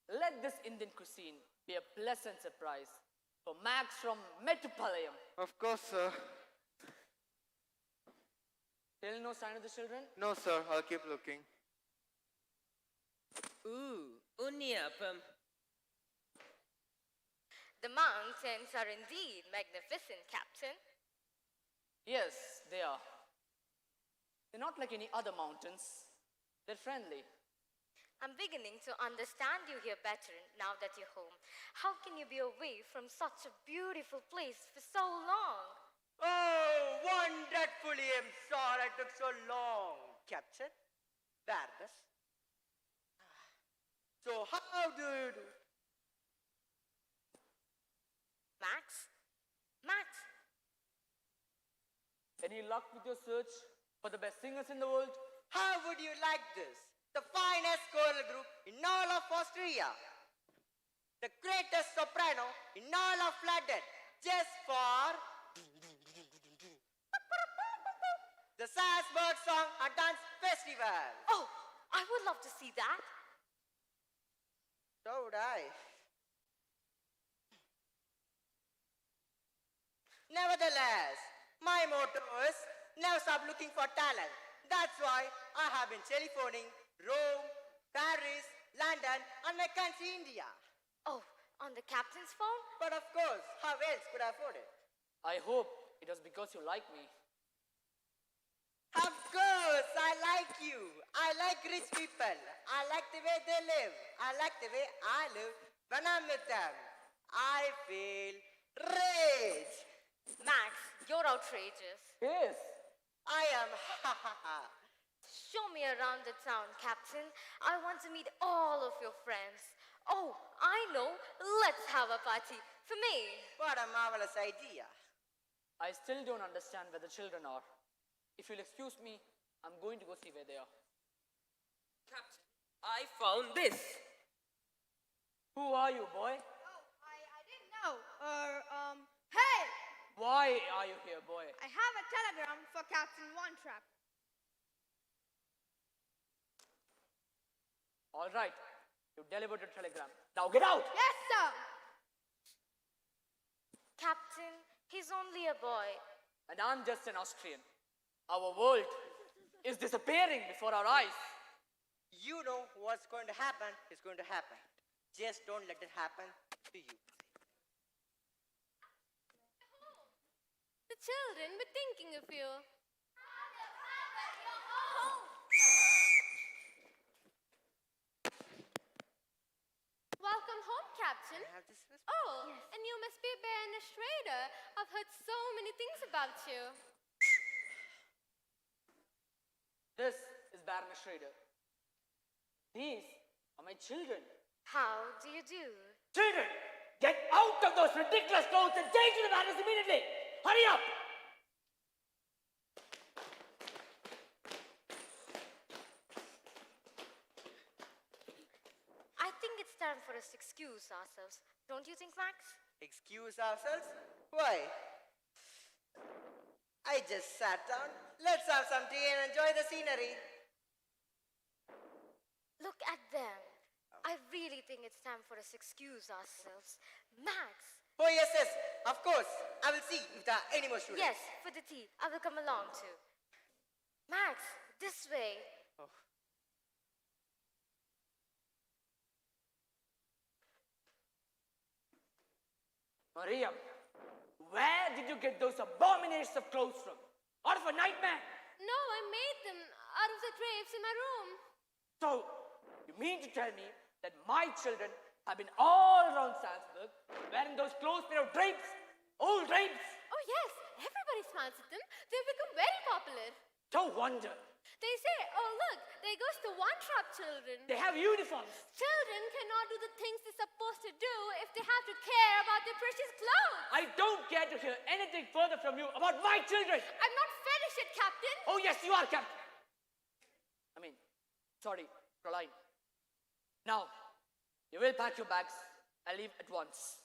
Let this Indian cuisine be a pleasant surprise for Max from Metupalayam. Of course, sir. Still no sign of the children? No, sir. I'll keep looking. Ooh, unniyappam. The mountains are indeed magnificent, Captain. Yes, they are. They're not like any other mountains. They're friendly. I'm beginning to understand you here better now that you're home. How can you be away from such a beautiful place for so long? Oh, wonderfully. I'm sorry it took so long, Captain. Baroness. So how do you do? Max? Max? Any luck with your search for the best singers in the world? How would you like this? The finest choral group in all of Austria. The greatest soprano in all of London. Just for the Salzburg Song and Dance Festival. Oh, I would love to see that. So would I. Nevertheless, my motto is never stop looking for talent. That's why I have been telephoning Rome, Paris, London, and my country, India. Oh, on the captain's phone? But of course, how else could I afford it? I hope it was because you like me. Of course, I like you. I like rich people. I like the way they live. I like the way I live when I'm with them. I feel rich. Max, you're outrageous. Yes. I am. Show me around the town, Captain. I want to meet all of your friends. Oh, I know. Let's have a party. For me. What a marvelous idea. I still don't understand where the children are. If you'll excuse me, I'm going to go see where they are. Captain, I found this. Who are you, boy? I didn't know. Hey! Why are you here, boy? I have a telegram for Captain One Trap. All right. You delivered the telegram. Now get out! Yes, sir! Captain, he's only a boy. And I'm just an Austrian. Our world is disappearing before our eyes. You know what's going to happen is going to happen. Just don't let it happen to you. The children were thinking of you. Welcome home, Captain. Oh, and you must be Baroness Schrader. I've heard so many things about you. This is Baroness Schrader. These are my children. How do you do? Children, get out of those ridiculous clothes and change to the Baroness immediately. Hurry up! I think it's time for us to excuse ourselves. Don't you think, Max? Excuse ourselves? Why? I just sat down. Let's have some tea and enjoy the scenery. Look at them. I really think it's time for us to excuse ourselves. Max! Oh, yes, yes. Of course. I will see if there are any more students. Yes, for the tea. I will come along too. Max, this way. Maria, where did you get those abominations of clothes from? Out of a nightmare? No, I made them out of the drapes in my room. So, you mean to tell me that my children have been all around Salzburg wearing those clothes made of drapes? Old drapes? Oh, yes. Everybody smiles at them. They've become very popular. No wonder. They say, oh, look, there goes the one-trap children. They have uniforms. Children cannot do the things they're supposed to do if they have to care about their precious clothes. I don't care to hear anything further from you about my children. I'm not finished yet, Captain. Oh, yes, you are, Captain. Sorry, Fräulein. Now, you will pack your bags and leave at once.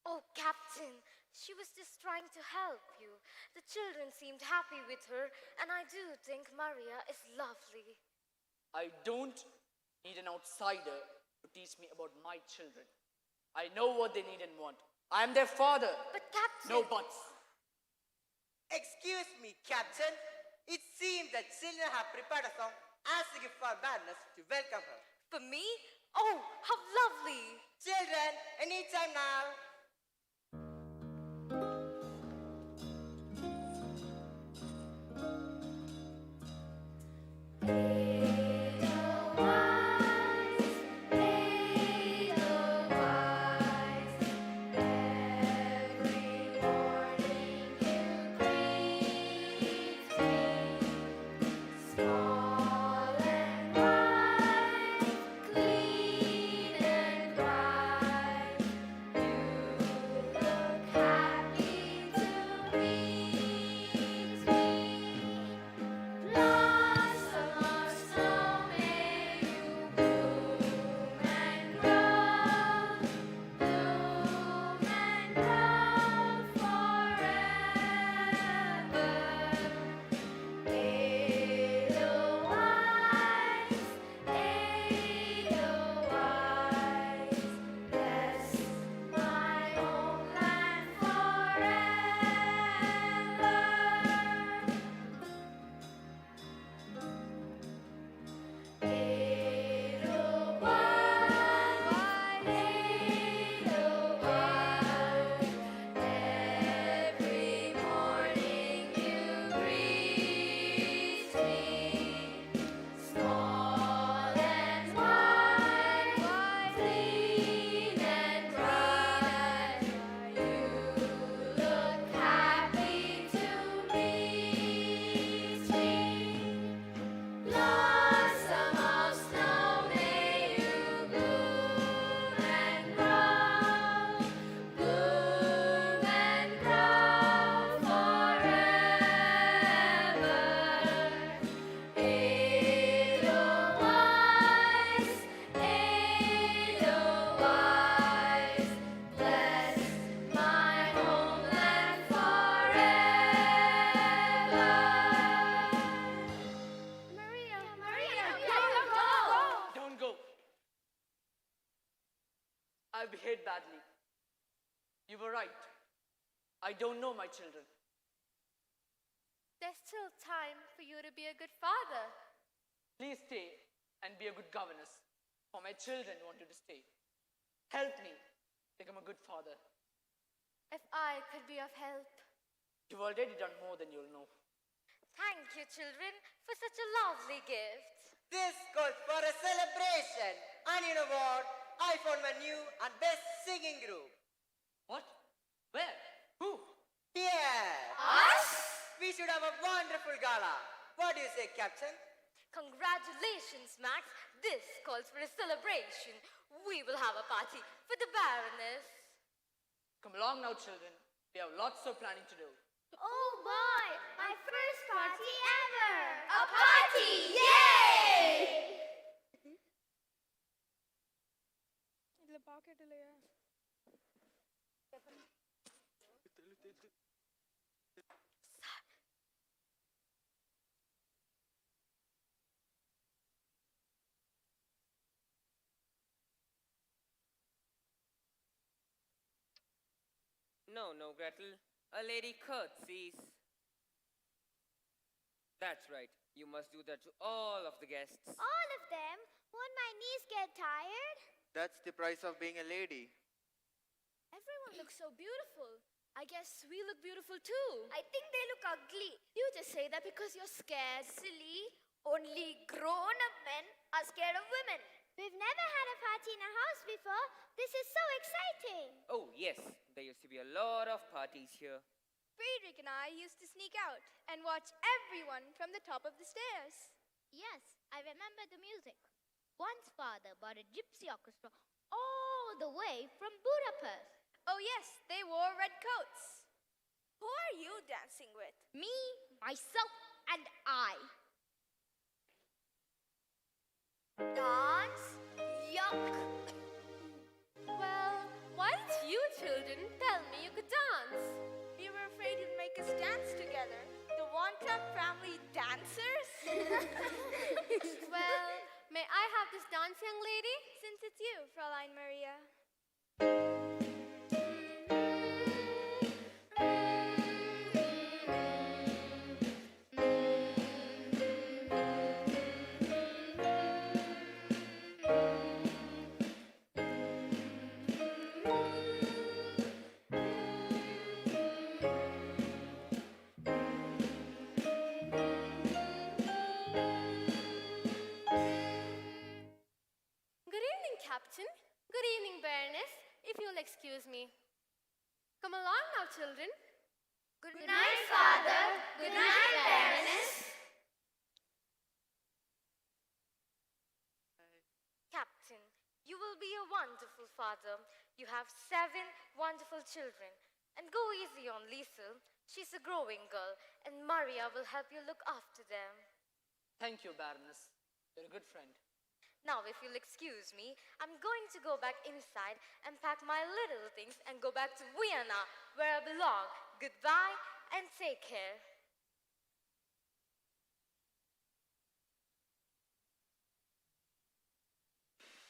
Oh, Captain, she was just trying to help you. The children seemed happy with her, and I do think Maria is lovely. I don't need an outsider to teach me about my children. I know what they need and want. I am their father. But, Captain... No buts. Excuse me, Captain. It seems that children have prepared a song as a gift for Baroness to welcome her. For me? Oh, how lovely. Children, anytime now. Clean and bright, you behaved badly. You were right. I don't know my children. There's still time for you to be a good father. Please stay and be a good governess, for my children want you to stay. Help me become a good father. If I could be of help. You've already done more than you'll know. Thank you, children, for such a lovely gift. This calls for a celebration. And you know what? I found my new and best singing group. What? Where? Who? Here. Us? We should have a wonderful gala. What do you say, Captain? Congratulations, Max. This calls for a celebration. We will have a party for the Baroness. Come along now, children. We have lots of planning to do. Oh boy, my first party ever! A party! Yay! No, no, Gretel. A lady curtsies. That's right. You must do that to all of the guests. All of them? Won't my knees get tired? That's the price of being a lady. Everyone looks so beautiful. I guess we look beautiful too. I think they look ugly. You just say that because you're scared. Silly. Only grown-up men are scared of women. We've never had a party in a house before. This is so exciting. Oh, yes. There used to be a lot of parties here. Friedrich and I used to sneak out and watch everyone from the top of the stairs. Yes, I remember the music. Once father brought a gypsy orchestra all the way from Budapest. Oh yes, they wore red coats. Who are you dancing with? Me, myself, and I. Dance? Yuck! Well, why didn't you children tell me you could dance? We were afraid you'd make us dance together. The One-Trump family dancers? Well, may I have this dance, young lady? Since it's you, Fräulein Maria. Good evening, Captain. Good evening, Baroness. If you'll excuse me. Come along now, children. Good night, Father. Good night, Baroness. Captain, you will be a wonderful father. You have 7 wonderful children. And go easy on Liesel. She's a growing girl, and Maria will help you look after them. Thank you, Baroness. You're a good friend. Now, if you'll excuse me, I'm going to go back inside and pack my little things and go back to Vienna, where I belong. Goodbye and take care.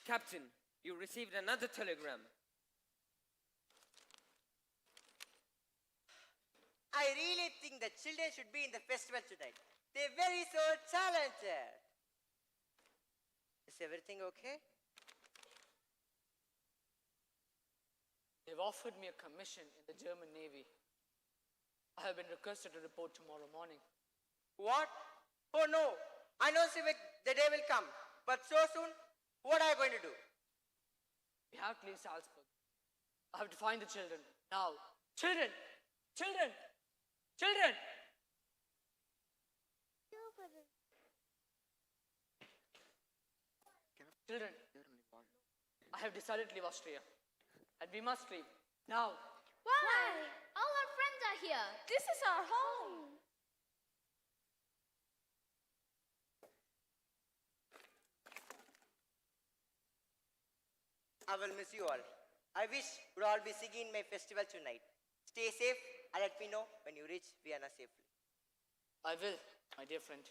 Captain, you received another telegram. I really think the children should be in the festival tonight. They're very so talented. Is everything okay? They've offered me a commission in the German Navy. I have been requested to report tomorrow morning. What? Oh no, I know Civic, the day will come. But so soon, what are you going to do? We have to leave Salzburg. I have to find the children. Now. Children! Children! Children! Children, I have decided to leave Austria. And we must leave. Now. Why? All our friends are here. This is our home. I will miss you all. I wish you'd all be singing my festival tonight. Stay safe and let me know when you reach Vienna safely. I will, my dear friend.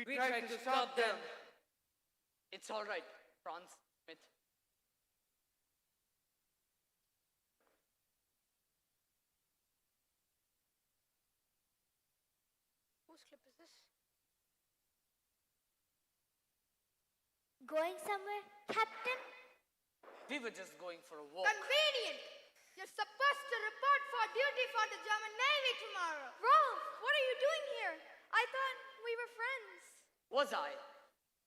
We tried to stop them. It's all right, Franz Smith. Whose clip is this? Going somewhere, Captain? We were just going for a walk. Convenient! You're supposed to report for duty for the German Navy tomorrow. Rolf, what are you doing here? I thought we were friends. Was I?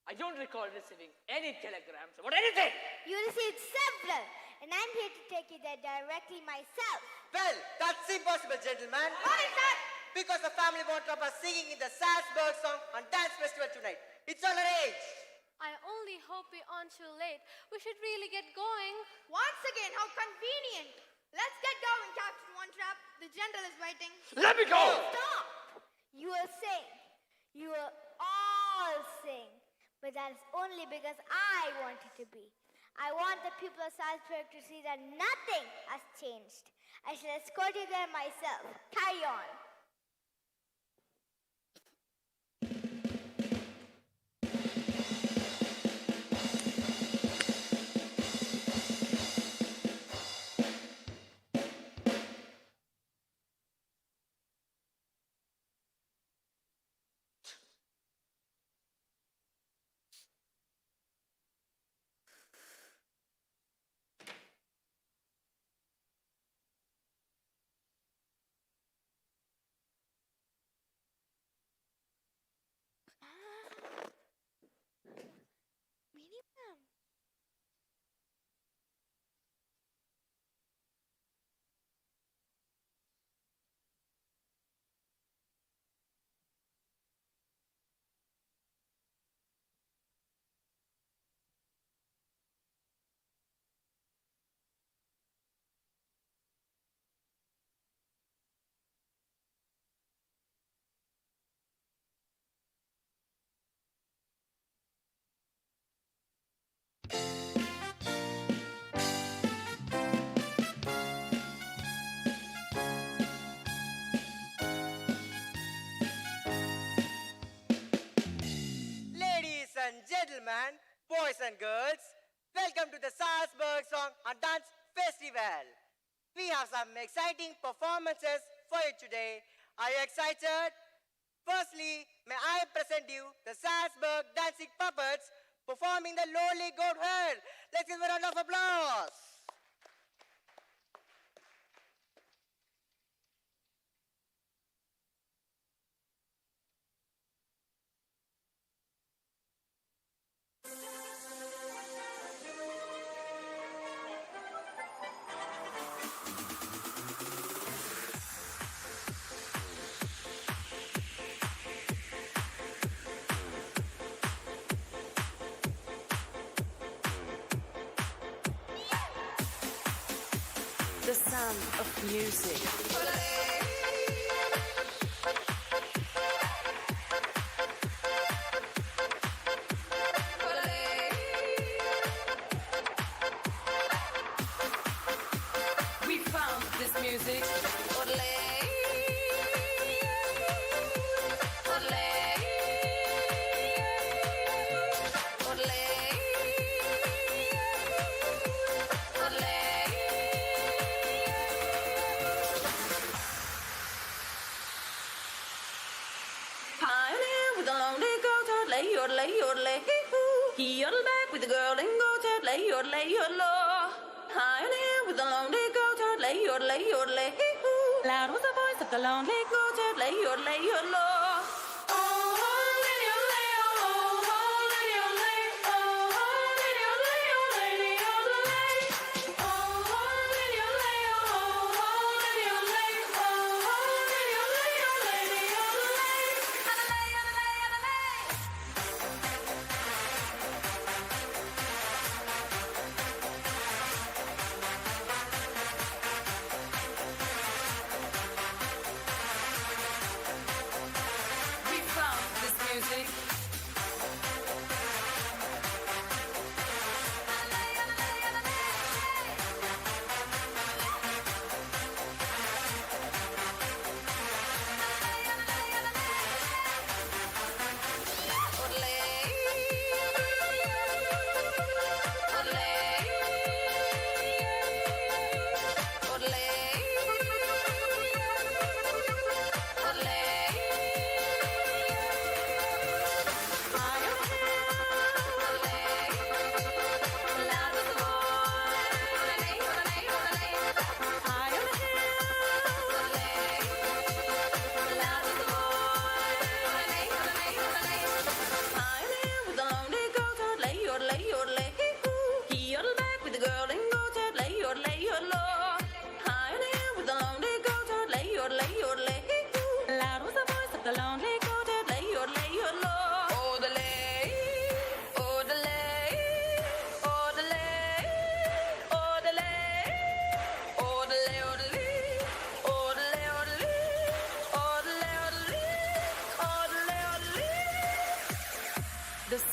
I don't recall receiving any telegrams about anything. You received several, and I'm here to take you there directly myself. Well, that's impossible, gentlemen. Why is that? Because the family won't drop us singing in the Salzburg song and dance festival tonight. It's all arranged. I only hope we aren't too late. We should really get going. Once again, how convenient. Let's get going, Captain One Trap. The general is waiting. Let me go! Stop! You will sing. You will all sing. But that is only because I want it to be. I want the people of Salzburg to see that nothing has changed. I shall escort you there myself. Carry on. Ladies and gentlemen, boys and girls, welcome to the Salzburg Song and Dance Festival. We have some exciting performances for you today. Are you excited? Firstly, may I present you the Salzburg dancing puppets performing the Lonely Goat Herd. Let's give a round of applause. The sound of music. We found this music. Pioneer with a lonely goat herd, lay your hee-hoo. He yodeled back with the girl in goat herd, lay your low. Pioneer with a lonely goat herd, lay your hee-hoo. Loud was the voice of the lonely goat herd, lay your low.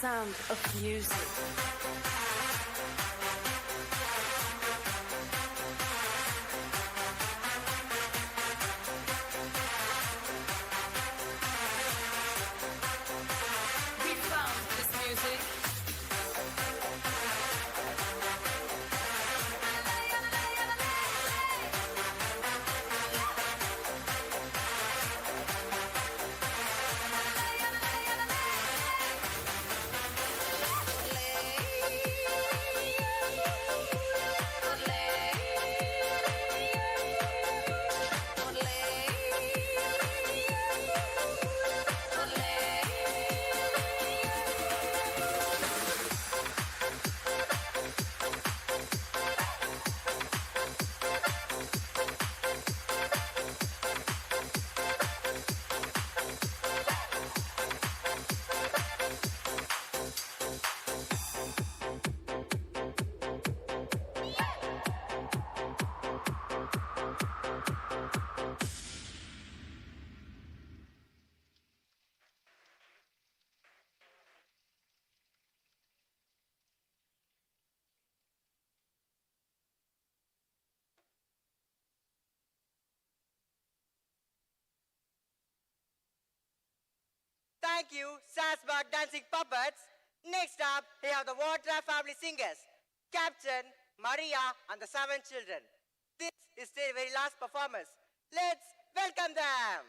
sound of music. We found this music. Thank you, Salzburg Dancing Puppets. Next up, we have the Water family singers, Captain, Maria, and the 7 children. This is their very last performance. Let's welcome them.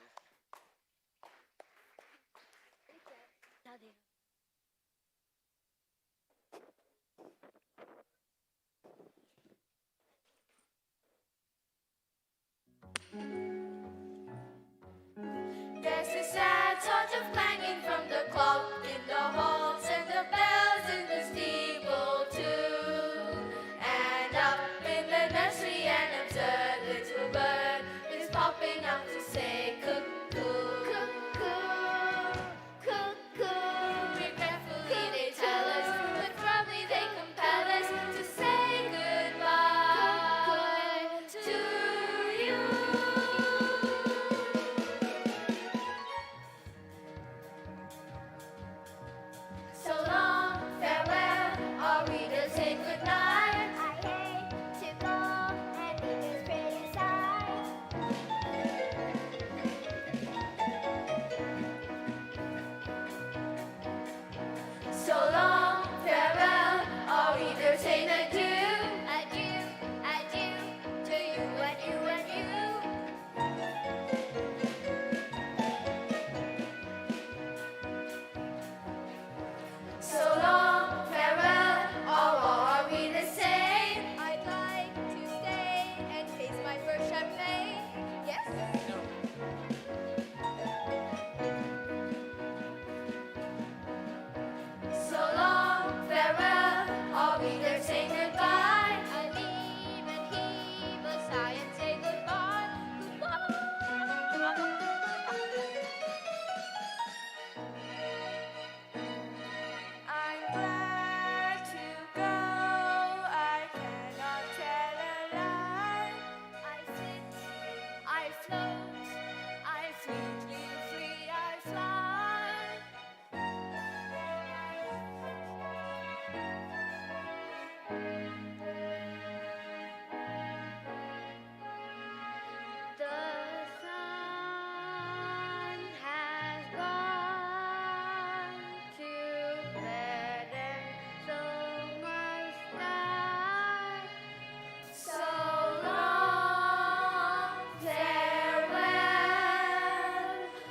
There's a sad sort of clanging from the clock in the halls and the bells in the steeple too. And up in the nursery an absurd little bird is popping up to say cuckoo, cuckoo, cuckoo. Regretfully they tell us, but firmly they compel us to say goodbye to you. So long, farewell, our readers say goodnight. I hate to go and leave this pretty sight. So long, farewell, our readers say adieu. Adieu, adieu to you and you and you. So long, farewell, all our readers say. I'd like to stay and taste my first champagne. Yes? So long, farewell, our readers say goodbye. I leave and heave a sigh and say goodbye. I'm glad to go. I cannot tell a lie. I sit, I float, I sweetly free, I fly. the sun has gone to bed and so must I. So long, farewell,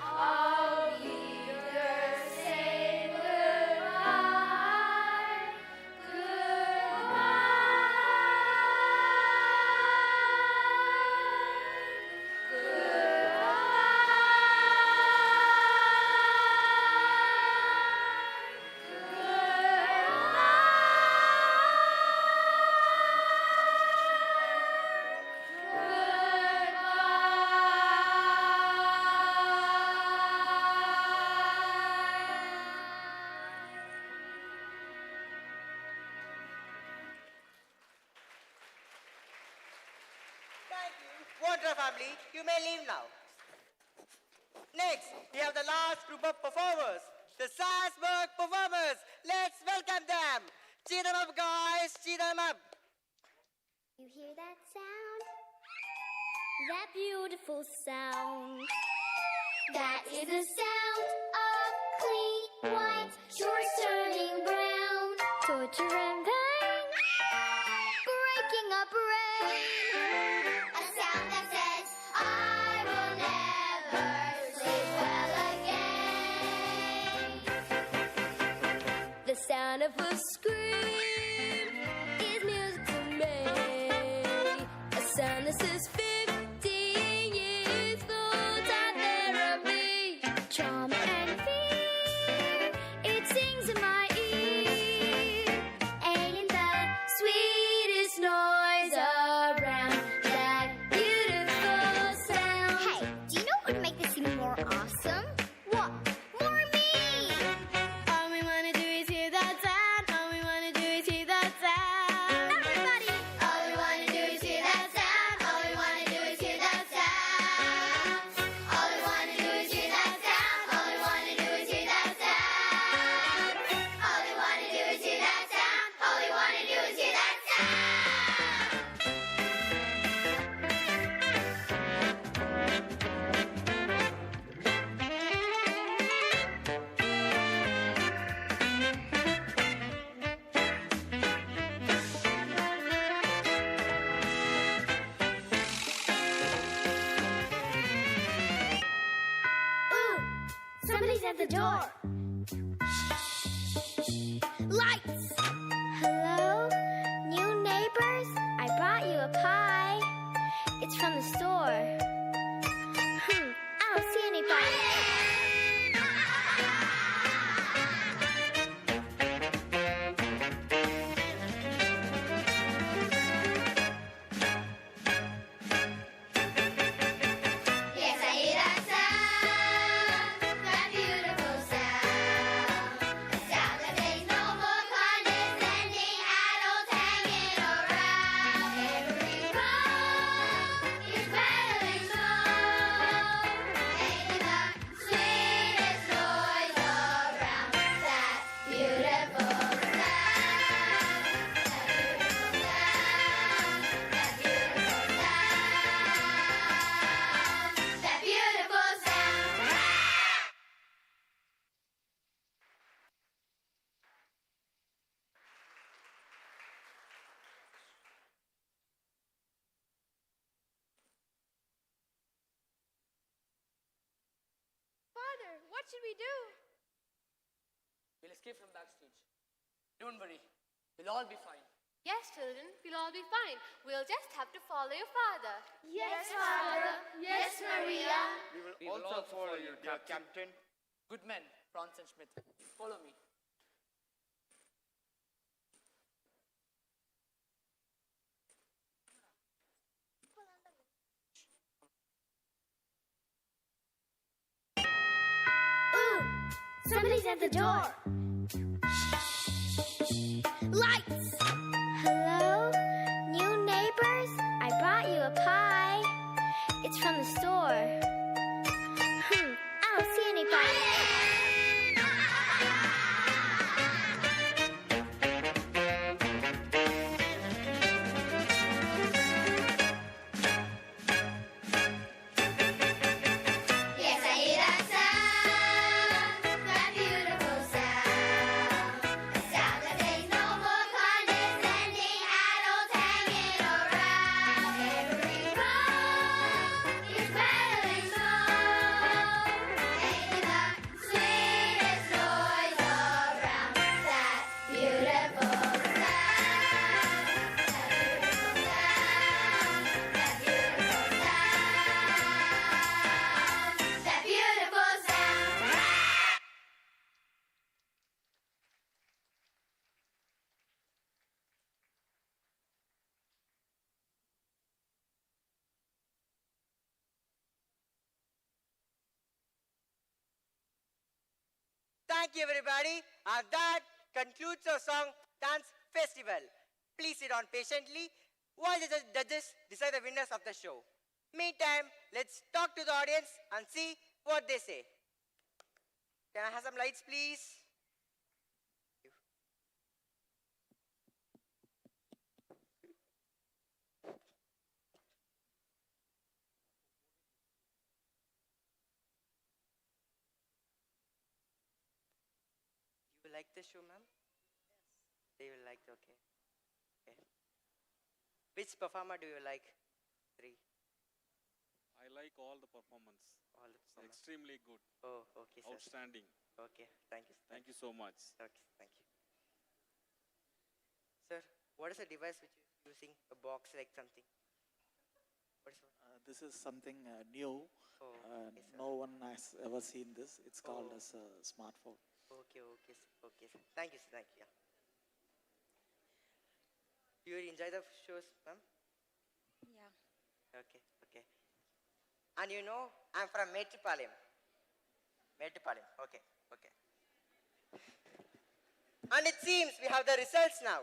all readers say goodbye, Thank you, Water family. You may leave now. Next, we have the last group of performers, the Salzburg performers. Let's welcome them. Cheer them up, guys. Cheer them up. You hear that sound? That beautiful sound. That is the sound of clean white shorts turning brown. Torture and pain, breaking up rain. A sound that says, I will never sleep well again. The sound of a scream is music to me. A sound that says 15 years full-time therapy. Trauma and fear, it sings in my ear. Ain't the sweetest noise around that beautiful sound. Hey, do you know what would make this even more awesome? What? More me! All we wanna do is hear that sound. All we wanna do is hear that sound. Everybody! All we wanna do is hear that sound. All we wanna do is hear that sound. All we wanna do is hear that sound. All we wanna do is hear that sound. All we wanna do is hear that sound. All we wanna do is hear that Ooh, somebody's at the door. Lights! Hello? New neighbors? I brought you a pie. It's from the store. I don't see anybody. Yes, I hear that sound, that beautiful sound. A sound that says no more condescending adults hanging around. Every road is rattling snow, making the sweetest noise around. That beautiful sound, that beautiful sound. Father, what should we do? We'll escape from backstage. Don't worry. We'll all be fine. Yes, children, we'll all be fine. We'll just have to follow your father. Yes, Father. Yes, Maria. We will also follow you, dear Captain. Good men, Franz and Schmidt. Follow me. Ooh, somebody's at the door. Lights! Hello? New neighbors? I brought you a pie. It's from the store. I don't see anybody. Yes, I hear that sound, that beautiful sound. A sound that says no more condescending adults hanging around. Every road is rattling snow, making the sweetest noise around. That beautiful sound, that beautiful sound. Thank you, everybody. And that concludes our song Dance Festival. Please sit down patiently while the judges decide the winners of the show. Meantime, let's talk to the audience and see what they say. Can I have some lights, please? You like the show, ma'am? Yes. They will like, okay. Okay. Which performer do you like? Three. I like all the performance. All the performers. Extremely good. Oh, okay, sir. Outstanding. Okay, thank you. Thank you so much. Okay, thank you. Sir, what is the device which you're using? A box like something? What is it? This is something new. Oh, okay, sir. No one has ever seen this. It's called Oh. as a smartphone. Okay, okay, sir. Okay, sir. Thank you, sir. Thank you. Yeah. Do you enjoy the shows, ma'am? Yeah. Okay, okay. And you know, I'm from Mettupalayam. Mettupalayam. Okay, okay. And it seems we have the results now.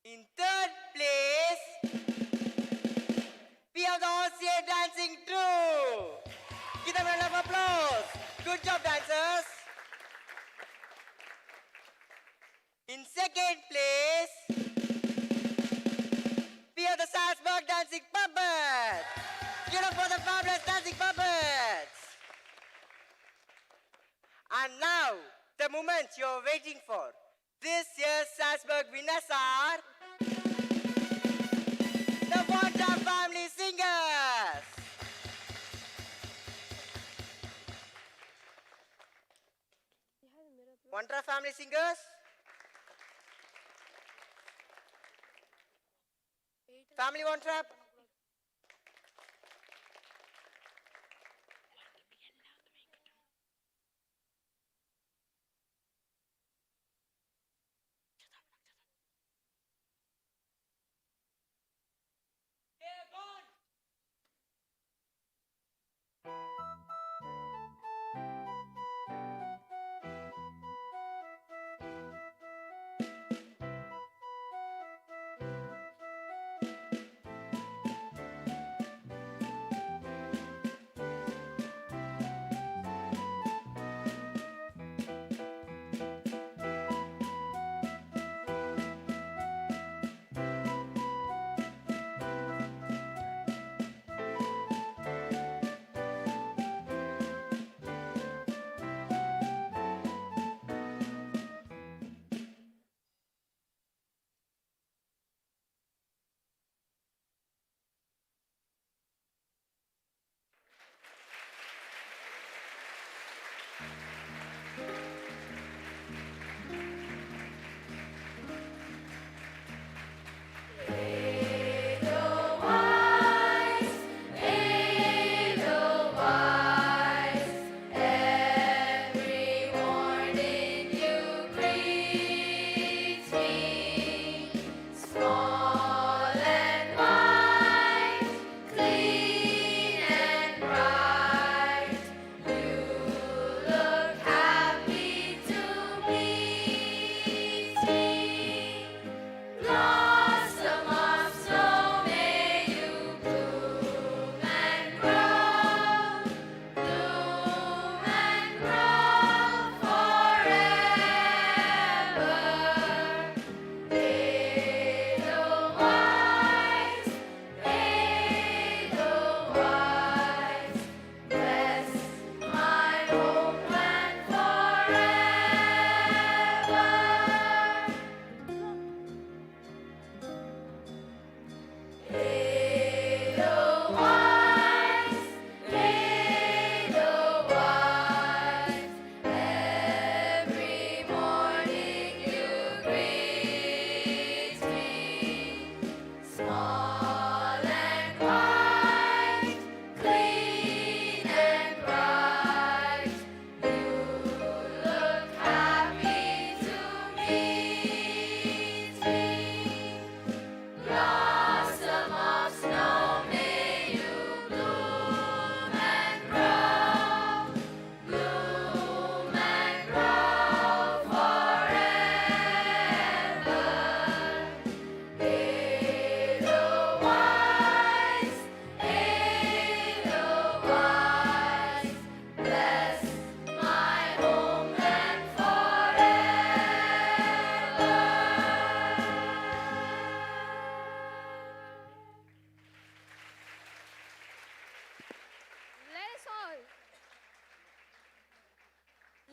In third place, we have the Aussie dancing crew. Give them a round of applause. Good job, dancers. In second place, we have the Salzburg dancing puppets. Give it up for the fabulous dancing puppets. And now, the moment you're waiting for. This year's Salzburg winners are the Wonder Family Singers. Wonder Family Singers. Family One Trap.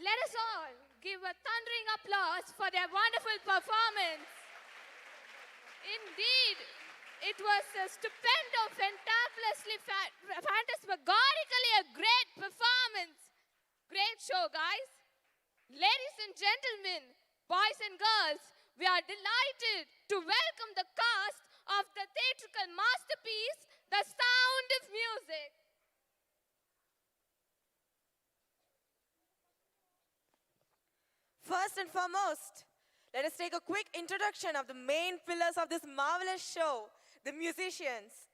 Let us all give a thundering applause for their wonderful performance. Indeed, it was a stupendo, fantabulously, phantasmagorically a great performance. Great show, guys. Ladies and gentlemen, boys and girls, we are delighted to welcome the cast of the theatrical masterpiece, The Sound of Music. First and foremost, let us take a quick introduction of the main pillars of this marvelous show, the musicians.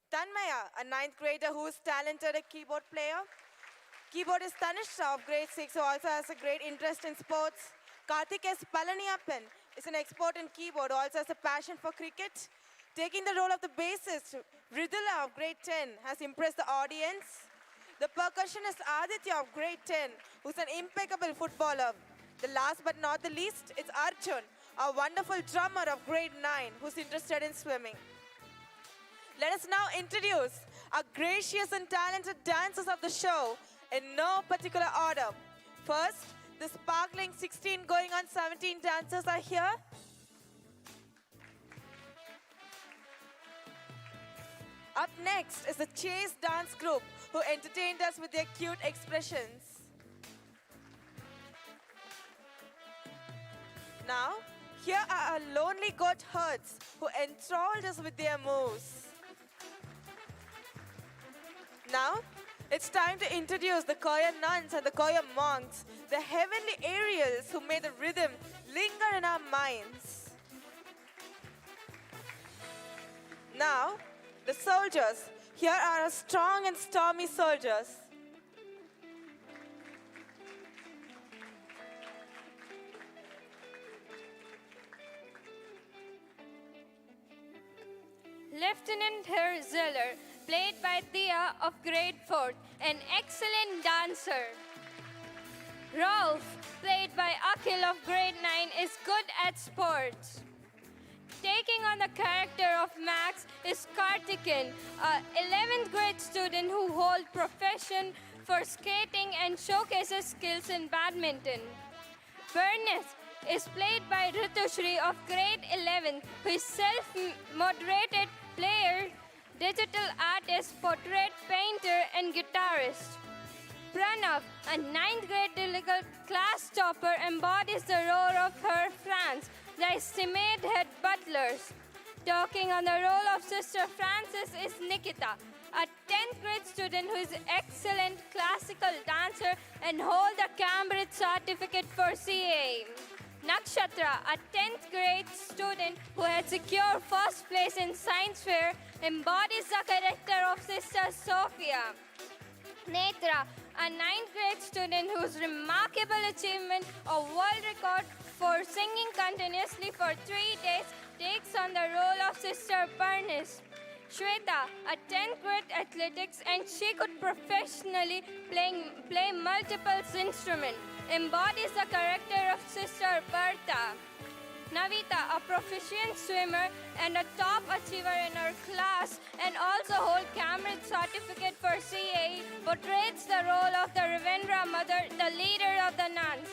Tanmaya, a ninth grader who is talented a keyboard player. Keyboardist Tanisha of grade 6 who also has a great interest in sports. Karthik S. Palaniappan is an expert in keyboard who also has a passion for cricket. Taking the role of the bassist, Ridula of grade 10 has impressed the audience. The percussionist Aditya of grade 10 who's an impeccable footballer. The last but not the least, it's Arjun, a wonderful drummer of grade 9 who's interested in swimming. Let us now introduce our gracious and talented dancers of the show in no particular order. First, the sparkling 16 going on 17 dancers are here. Up next is the Chase dance group who entertained us with their cute expressions. Now, here are our lonely goat herds who enthralled us with their moves. Now, it's time to introduce the choir nuns and the choir monks, the heavenly Ariels who made the rhythm linger in our minds. Now, the soldiers. Here are our strong and stormy soldiers. Lieutenant Herr Zeller, played by Thea of grade 4, an excellent dancer. Rolf, played by Akhil of grade 9, is good at sports. Taking on the character of Max is Kartikin, a 11th grade student who holds profession for skating and showcases skills in badminton. Bernice is played by Ritushri of grade 11, who is self-moderated player, digital artist, portrait painter, and guitarist. Pranav, a 9th grade delegate class topper, embodies the role of her Franz, the estimate head butlers. Talking on the role of Sister Frances is Nikita, a 10th grade student who is excellent classical dancer and holds a Cambridge certificate for CA. Nakshatra, a 10th grade student who had secured first place in science fair, embodies the character of Sister Sophia. Netra, a 9th grade student whose remarkable achievement of world record for singing continuously for 3 days, takes on the role of Sister Bernice. Shweta, a 10th grade athletics and she could professionally play multiple instruments, embodies the character of Sister Bertha. Navita, a proficient swimmer and a top achiever in her class and also holds Cambridge certificate for CA, portrays the role of the Ravindra mother, the leader of the nuns.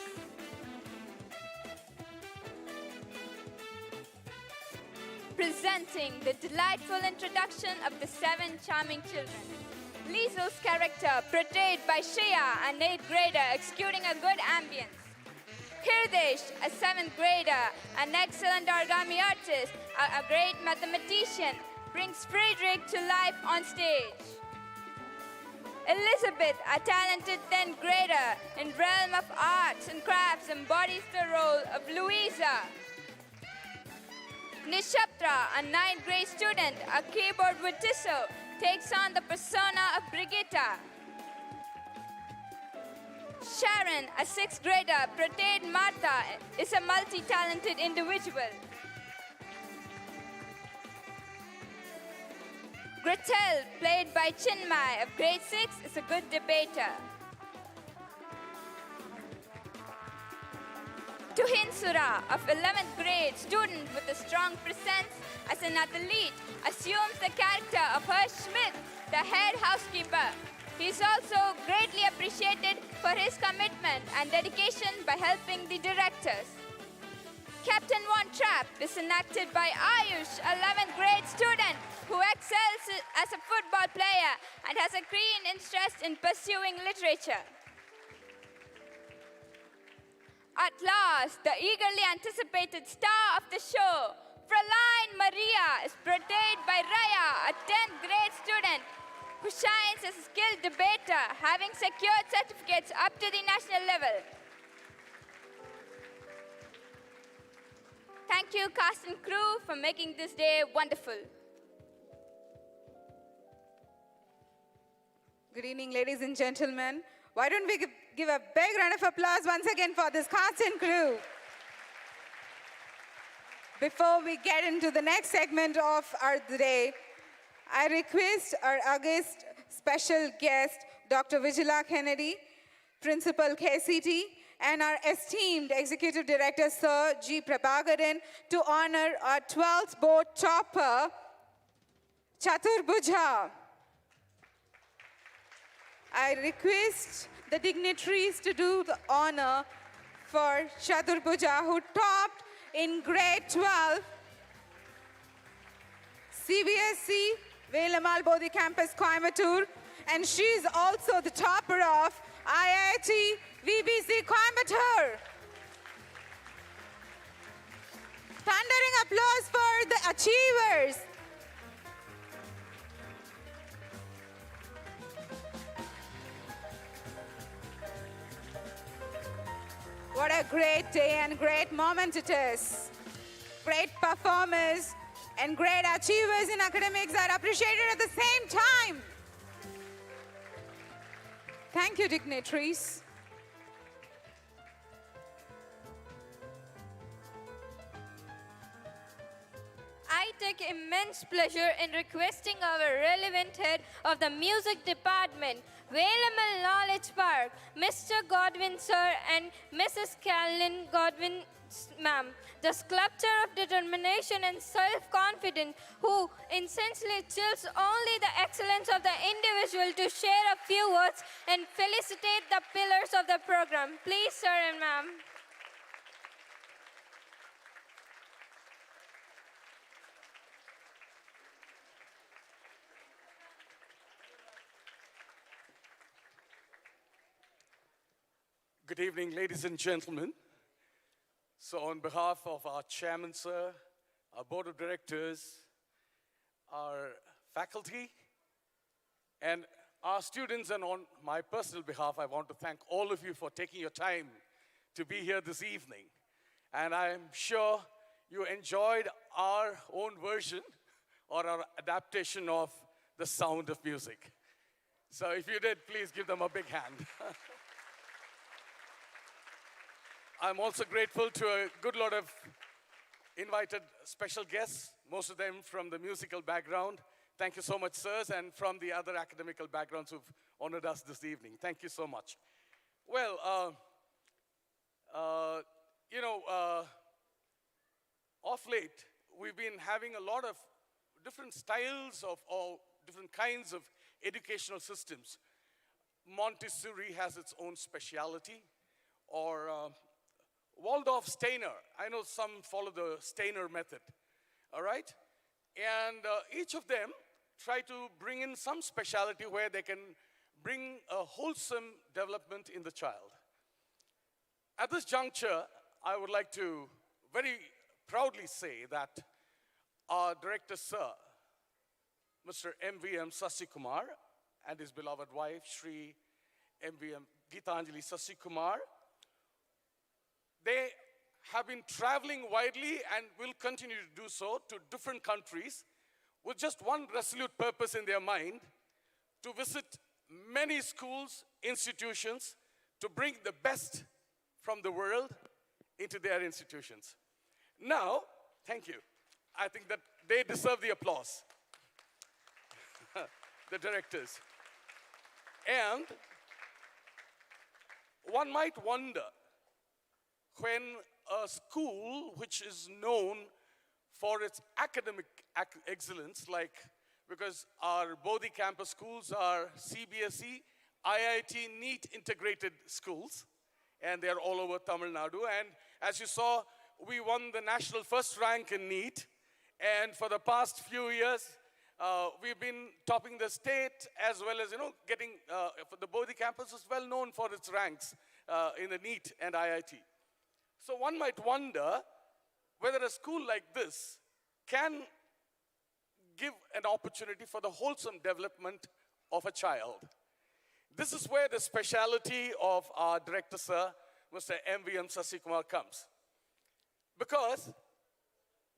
Presenting the delightful introduction of the 7 charming children. Lizel's character, portrayed by Shreya, an 8th grader executing a good ambience. Hirdesh, a 7th grader, an excellent origami artist, a great mathematician, brings Friedrich to life on stage. Elizabeth, a talented 10th grader in realm of arts and crafts, embodies the role of Louisa. Nishaptra, a 9th grade student, a keyboard virtuoso, takes on the persona of Brigitta. Sharon, a 6th grader, portrayed Martha, is a multi-talented individual. Gretel, played by Chinmay of grade 6, is a good debater. Tuhin Sura, of 11th grade, student with a strong presence as an athlete, assumes the character of Herr Schmidt, the head housekeeper. He is also greatly appreciated for his commitment and dedication by helping the directors. Captain One Trap is enacted by Ayush, 11th grade student who excels as a football player and has a keen interest in pursuing literature. At last, the eagerly anticipated star of the show, Fraulein Maria, is portrayed by Raya, a 10th grade student who shines as a skilled debater, having secured certificates up to the national level. Thank you, cast and crew, for making this day wonderful. Good evening, ladies and gentlemen. Why don't we give a big round of applause once again for this cast and crew. Before we get into the next segment of our day, I request our August special guest, Dr. Vijala Kennedy, Principal KCT, and our esteemed Executive Director, Sir G. Prabhakaran, to honor our 12th board topper, Chaturbhuja. I request the dignitaries to do the honor for Chaturbhuja, who topped in grade 12, CBSE, Velammal Bodhi Campus, Coimbatore, and she's also the topper of IIT VBC Coimbatore. Thundering applause for the achievers. What a great day and great moment it is. Great performers and great achievers in academics are appreciated at the same time. Thank you, dignitaries. I take immense pleasure in requesting our relevant head of the music department, Velammal Knowledge Park, Mr. Godwin Sir and Mrs. Callan Godwin Ma'am, the sculptor of determination and self-confidence who insensely chills only the excellence of the individual to share a few words and felicitate the pillars of the program. Please, sir and ma'am. Good evening, ladies and gentlemen. So on behalf of our chairman, sir, our board of directors, our faculty, and our students, and on my personal behalf, I want to thank all of you for taking your time to be here this evening. And I'm sure you enjoyed our own version or our adaptation of The Sound of Music. So if you did, please give them a big hand. I'm also grateful to a good lot of invited special guests, most of them from the musical background. Thank you so much, sirs, and from the other academical backgrounds who've honored us this evening. Thank you so much. Well, of late, we've been having a lot of different styles of or different kinds of educational systems. Montessori has its own speciality, or Waldorf Steiner. I know some follow the Steiner method, all right? And each of them try to bring in some specialty where they can bring a wholesome development in the child. At this juncture, I would like to very proudly say that our director, sir, Mr. M.V.M. Sasikumar, and his beloved wife, Shri M.V.M. Geetanjali Sasikumar, they have been traveling widely and will continue to do so to different countries with just one resolute purpose in their mind: to visit many schools, institutions, to bring the best from the world into their institutions. Now, thank you. I think that they deserve the applause, the directors. And one might wonder, when a school which is known for its academic excellence, like because our Bodhi campus schools are CBSE, IIT, NEET integrated schools, and they're all over Tamil Nadu. And as you saw, we won the national first rank in NEET, and for the past few years, we've been topping the state as well as, getting, for the Bodhi campus is well known for its ranks in the NEET and IIT. So one might wonder whether a school like this can give an opportunity for the wholesome development of a child. This is where the speciality of our director, sir, Mr. M.V.M. Sasikumar comes. Because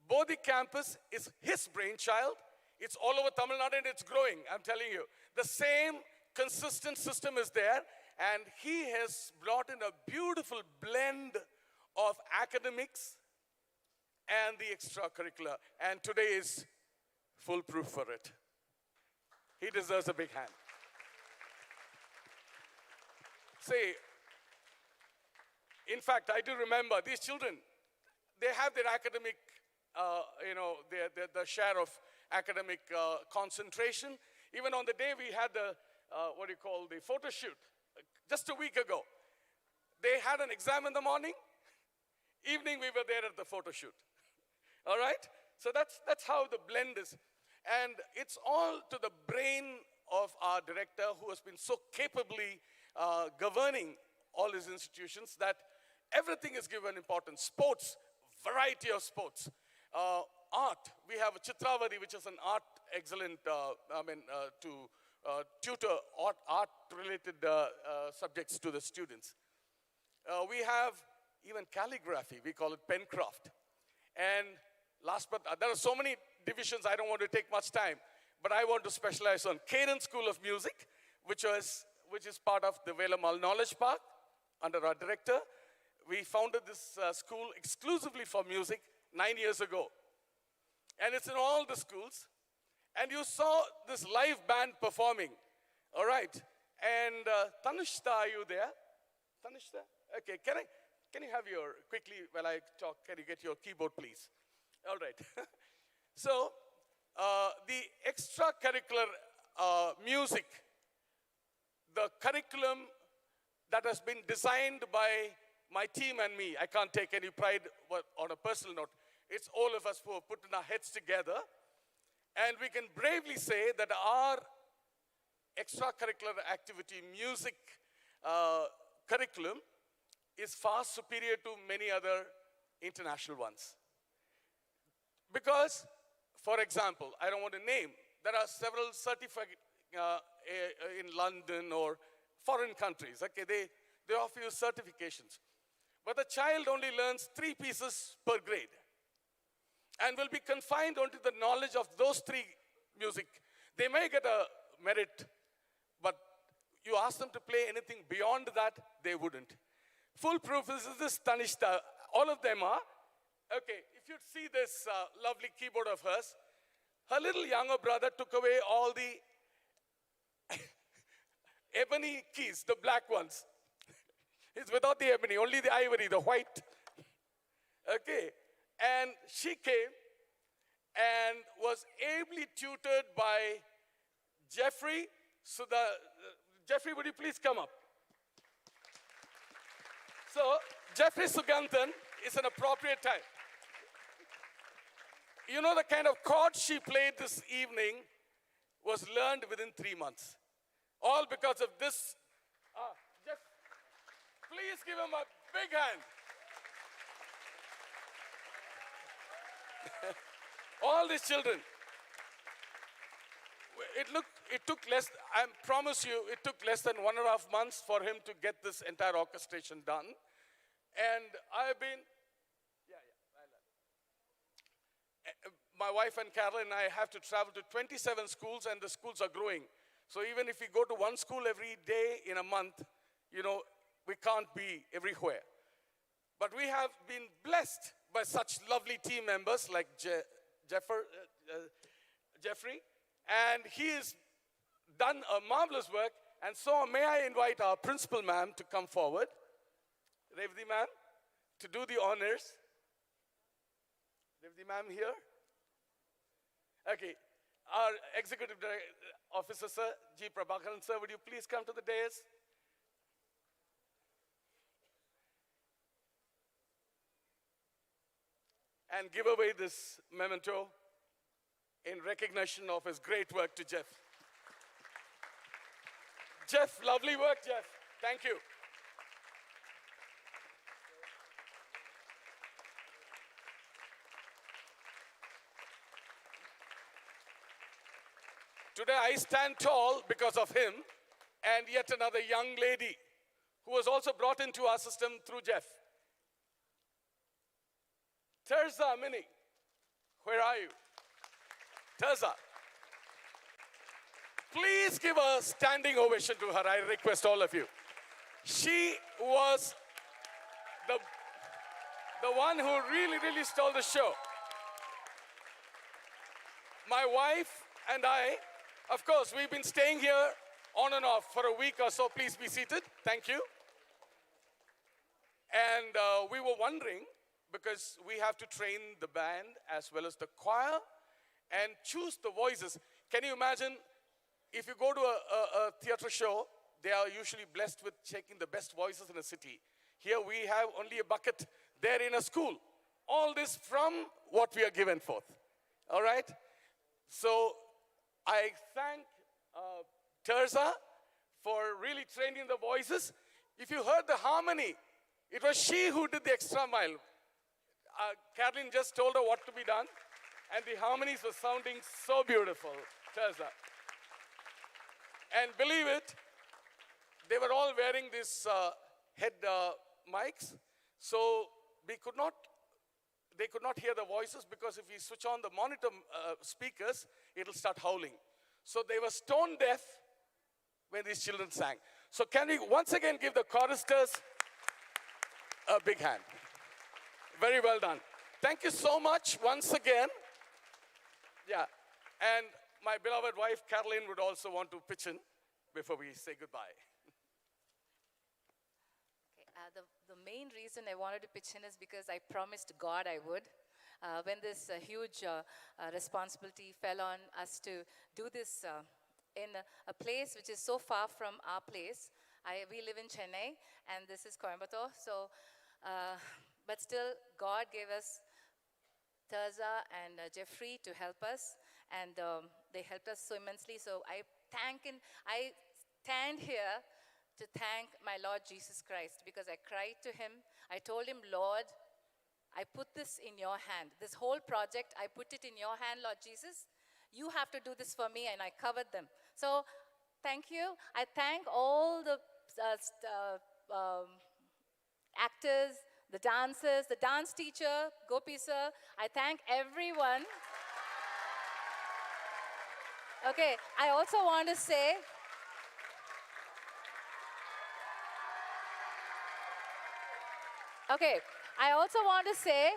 Bodhi campus is his brainchild. It's all over Tamil Nadu and it's growing, I'm telling you. The same consistent system is there, and he has brought in a beautiful blend of academics and the extracurricular. And today is full proof for it. He deserves a big hand. See, in fact, I do remember these children, they have their academic, their share of academic concentration. Even on the day we had the, the photo shoot, just a week ago, they had an exam in the morning. Evening, we were there at the photo shoot. All right? So that's how the blend is. And it's all to the brain of our director, who has been so capably governing all his institutions, that everything is given importance. Sports, variety of sports. Art, we have Chitravadi, which is an art excellent, to tutor art-related subjects to the students. We have even calligraphy, we call it pencraft. And last but, there are so many divisions, I don't want to take much time, but I want to specialize on Cadence School of Music, which is part of the Velammal Knowledge Park under our director. We founded this school exclusively for music 9 years ago. And it's in all the schools. And you saw this live band performing. All right. And Tanishta, are you there? Tanishta? Okay, can you have your, quickly while I talk, can you get your keyboard, please? All right. So, the extracurricular music, the curriculum that has been designed by my team and me, I can't take any pride on a personal note. It's all of us who have put in our heads together. And we can bravely say that our extracurricular activity, music curriculum, is far superior to many other international ones. Because, for example, I don't want to name, there are several certificates in London or foreign countries. Okay, they offer you certifications. But the child only learns 3 pieces per grade and will be confined onto the knowledge of those 3 music. They may get a merit, but you ask them to play anything beyond that, they wouldn't. Full proof is this Tanishta. All of them are. Okay, if you see this lovely keyboard of hers, her little younger brother took away all the ebony keys, the black ones. It's without the ebony, only the ivory, the white. Okay, and she came and was ably tutored by Jeffrey. So Jeffrey, would you please come up? So Jeffrey Suganthan is an appropriate time. You know, the kind of chords she played this evening was learned within 3 months. All because of this. Jeff, please give him a big hand. All these children. It took less, I promise you, it took less than 1.5 months for him to get this entire orchestration done. And I've been, my wife and Carol and I have to travel to 27 schools, and the schools are growing. So even if we go to one school every day in a month, you know, we can't be everywhere. But we have been blessed by such lovely team members like Jeffrey, and he has done a marvelous work. And so may I invite our principal ma'am to come forward, Revdi ma'am, to do the honors. Revdi ma'am here. Okay, Our Executive Officer, Sir, G. Prabhakaran, sir, would you please come to the dais? And give away this memento in recognition of his great work to Jeff. Jeff, lovely work, Jeff. Thank you. Today I stand tall because of him and yet another young lady who was also brought into our system through Jeff. Terza Mini, where are you? Terza. Please give a standing ovation to her, I request all of you. She was the one who really stole the show. My wife and I, of course, we've been staying here on and off for a week or so. Please be seated. Thank you. And we were wondering, because we have to train the band as well as the choir and choose the voices. Can you imagine if you go to a theater show, they are usually blessed with checking the best voices in a city. Here we have only a bucket there in a school. All this from what we are given forth. All right? So I thank Terza for really training the voices. If you heard the harmony, it was she who did the extra mile. Carolyn just told her what to be done, and the harmonies were sounding so beautiful, Terza. And believe it, they were all wearing these head mics, so they could not hear the voices, because if we switch on the monitor speakers, it'll start howling. So they were stone deaf when these children sang. So can we once again give the choristers a big hand? Very well done. Thank you so much once again. Yeah, and my beloved wife, Caroline, would also want to pitch in before we say goodbye. The main reason I wanted to pitch in is because I promised God I would. When this huge responsibility fell on us to do this in a place which is so far from our place. We live in Chennai, and this is Coimbatore. So, but still, God gave us Terza and Jeffrey to help us, and they helped us so immensely. So I stand here to thank my Lord Jesus Christ, because I cried to him. I told him, Lord, I put this in your hand. This whole project, I put it in your hand, Lord Jesus. You have to do this for me, and I covered them. So thank you. I thank all the actors, the dancers, the dance teacher, Gopi sir. I thank everyone. Okay, I also want to say, I also want to say,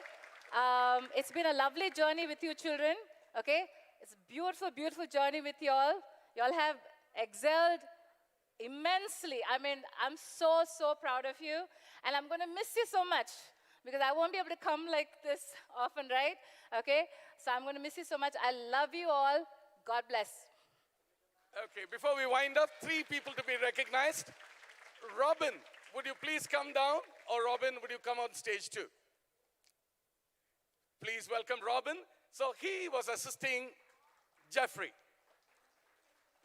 it's been a lovely journey with you children, okay? It's a beautiful, beautiful journey with you all. You all have excelled immensely. I mean, I'm so, so proud of you. And I'm going to miss you so much, because I won't be able to come like this often, right? Okay? So I'm going to miss you so much. I love you all. God bless. Okay, before we wind up, 3 people to be recognized. Robin, would you please come down? Or Robin, would you come on stage too? Please welcome Robin. So he was assisting Jeffrey.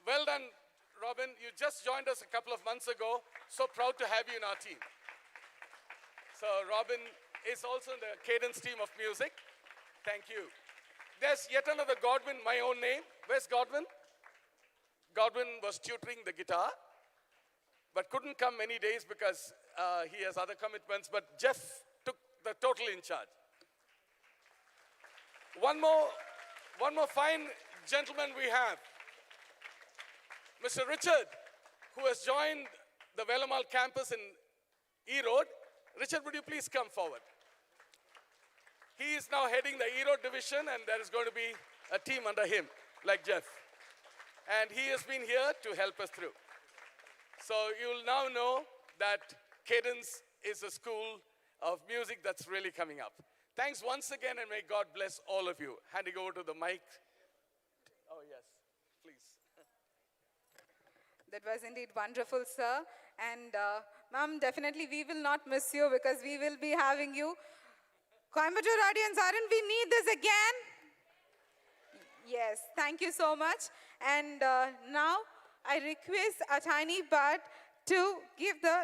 Well done, Robin. You just joined us a couple of months ago. So proud to have you in our team. So Robin is also in the Cadence team of music. Thank you. There's yet another Godwin, my own name. Where's Godwin? Godwin was tutoring the guitar, but couldn't come many days because he has other commitments. But Jeff took the total in charge. One more fine gentleman we have. Mr. Richard, who has joined the Velammal campus in E-Road. Richard, would you please come forward? He is now heading the E-Road division, and there is going to be a team under him, like Jeff. And he has been here to help us through. So you'll now know that Cadence is a school of music that's really coming up. Thanks once again, and may God bless all of you. Handing over to the mic. Oh, yes. please. That was indeed wonderful, sir. And ma'am, definitely we will not miss you because we will be having you. Coimbatore audience, aren't we need this again? Yes, thank you so much. And now I request a tiny bud to give the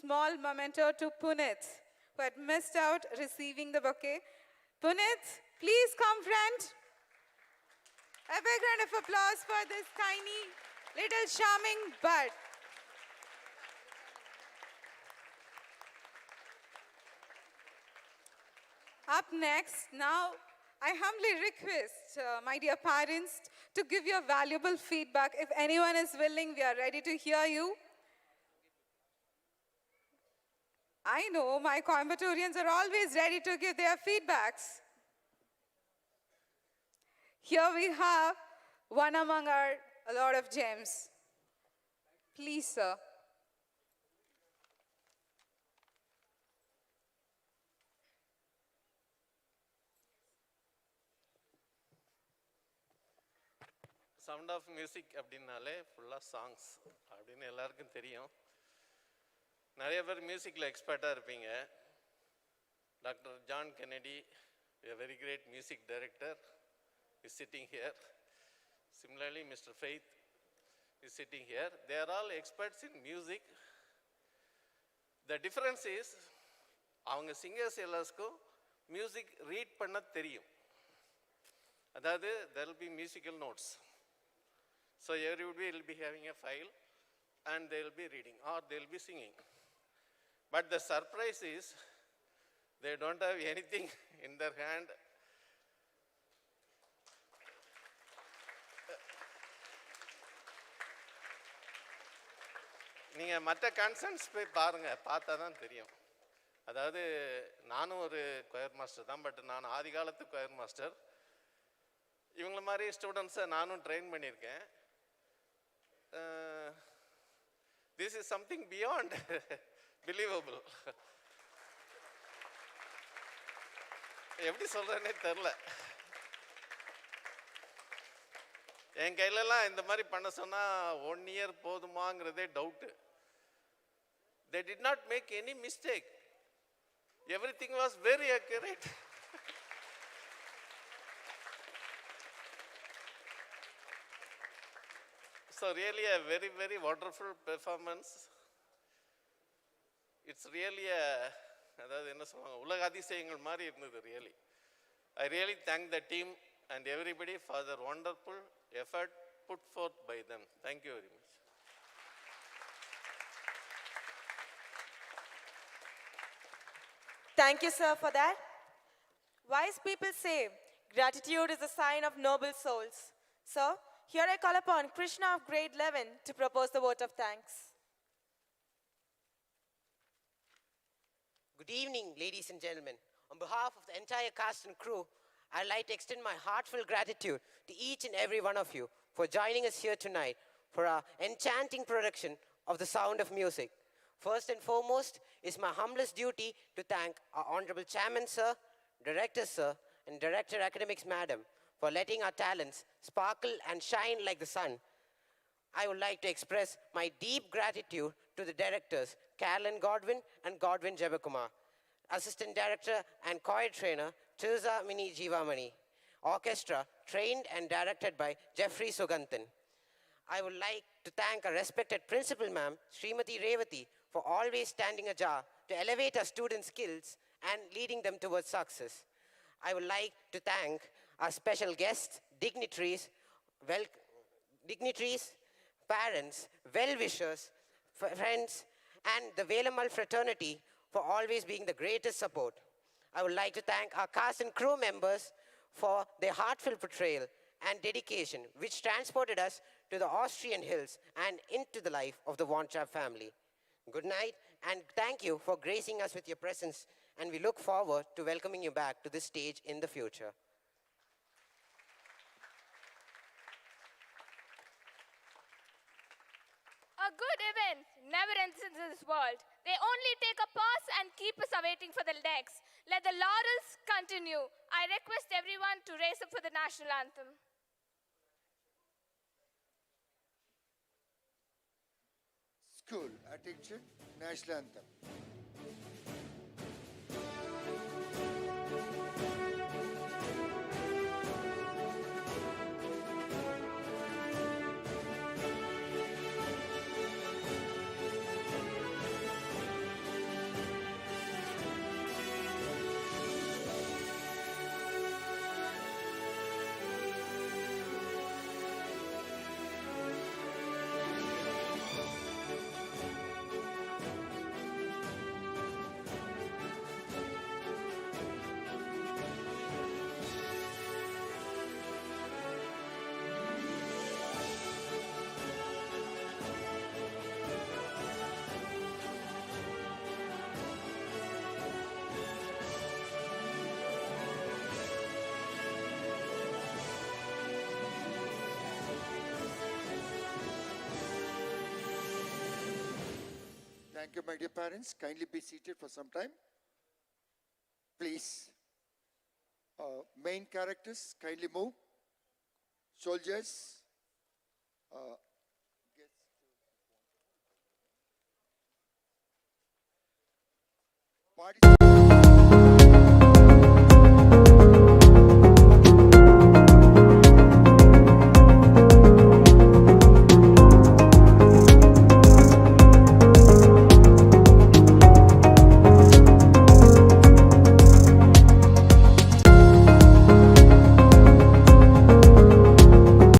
small memento to Punit, who had missed out receiving the bouquet. Punit, please come, friend. A big round of applause for this tiny, little charming bud. Up next, now I humbly request my dear parents to give your valuable feedback. If anyone is willing, we are ready to hear you. I know my Coimbatorians are always ready to give their feedbacks. Here we have one among a lot of gems. Please, sir. Sound of music அப்படின்னாலே ஃபுல்லாக songs அப்படின்னு எல்லாருக்கும் தெரியும். நிறைய பேர் மியூசிக்கில் எக்ஸ்பர்ட்டாக இருப்பீங்க. Doctor John Kennedy, a very great music director, is sitting here. Similarly, Mr. Faith is sitting here. They are all experts in music. The difference is, அவங்க சிங்கர்ஸ் எல்லாருக்கும் மியூசிக் ரீட் பண்ண தெரியும். அதாவது there will be musical notes. So everybody will be having a file and they will be reading or they will be singing. But the surprise is they don't have anything in their hand. நீங்கள் மற்ற concerts போய் பாருங்கள், பார்த்தா தான் தெரியும். அதாவது நானும் ஒரு கொயர் மாஸ்டர் தான், பட் நான் ஆதி காலத்து கொயர் மாஸ்டர். இவங்கள மாதிரி ஸ்டூடெண்ட்ஸை நானும் ட்ரெயின் பண்ணியிருக்கேன். This is something beyond believable. எப்படி சொல்கிறேன்னே தெரில. என் கையிலலாம் இந்த மாதிரி பண்ண சொன்னால் 1 year போதுமாங்கிறதே doubt. They did not make any mistake. Everything was very accurate. So really a very, very wonderful performance. It's really a, அதாவது என்ன சொல்லுவாங்க, உலக அதிசயங்கள் மாதிரி இருந்தது really. I really thank the team and everybody for their wonderful effort put forth by them. Thank you very much. Thank you, sir, for that. Wise people say gratitude is a sign of noble souls. So, here I call upon Krishna of grade 11 to propose the vote of thanks. Good evening, ladies and gentlemen. On behalf of the entire cast and crew, I'd like to extend my heartfelt gratitude to each and every one of you for joining us here tonight for our enchanting production of The Sound of Music. First and foremost, it's my humblest duty to thank our Honorable Chairman, sir, Director, sir, and Director Academics, madam, for letting our talents sparkle and shine like the sun. I would like to express my deep gratitude to the directors, Carolyn Godwin and Godwin Jebakumar, Assistant Director and Choir Trainer, Tirza Mini Jivamani, Orchestra, trained and directed by Jeffrey Suganthan. I would like to thank our respected Principal Ma'am, Srimati Revati, for always standing ajar to elevate our students' skills and leading them towards success. I would like to thank our special guests, dignitaries, parents, well-wishers, friends, and the Velammal fraternity for always being the greatest support. I would like to thank our cast and crew members for their heartfelt portrayal and dedication, which transported us to the Austrian hills and into the life of the Von Trapp family. Good night, and thank you for gracing us with your presence, and we look forward to welcoming you back to this stage in the future. A good event never ends in this world. They only take a pause and keep us awaiting for the next. Let the laurels continue. I request everyone to raise up for the national anthem. School, attention, national anthem. Thank you, my dear parents. Kindly be seated for some time. Please. Main characters, kindly move. Soldiers. Participants.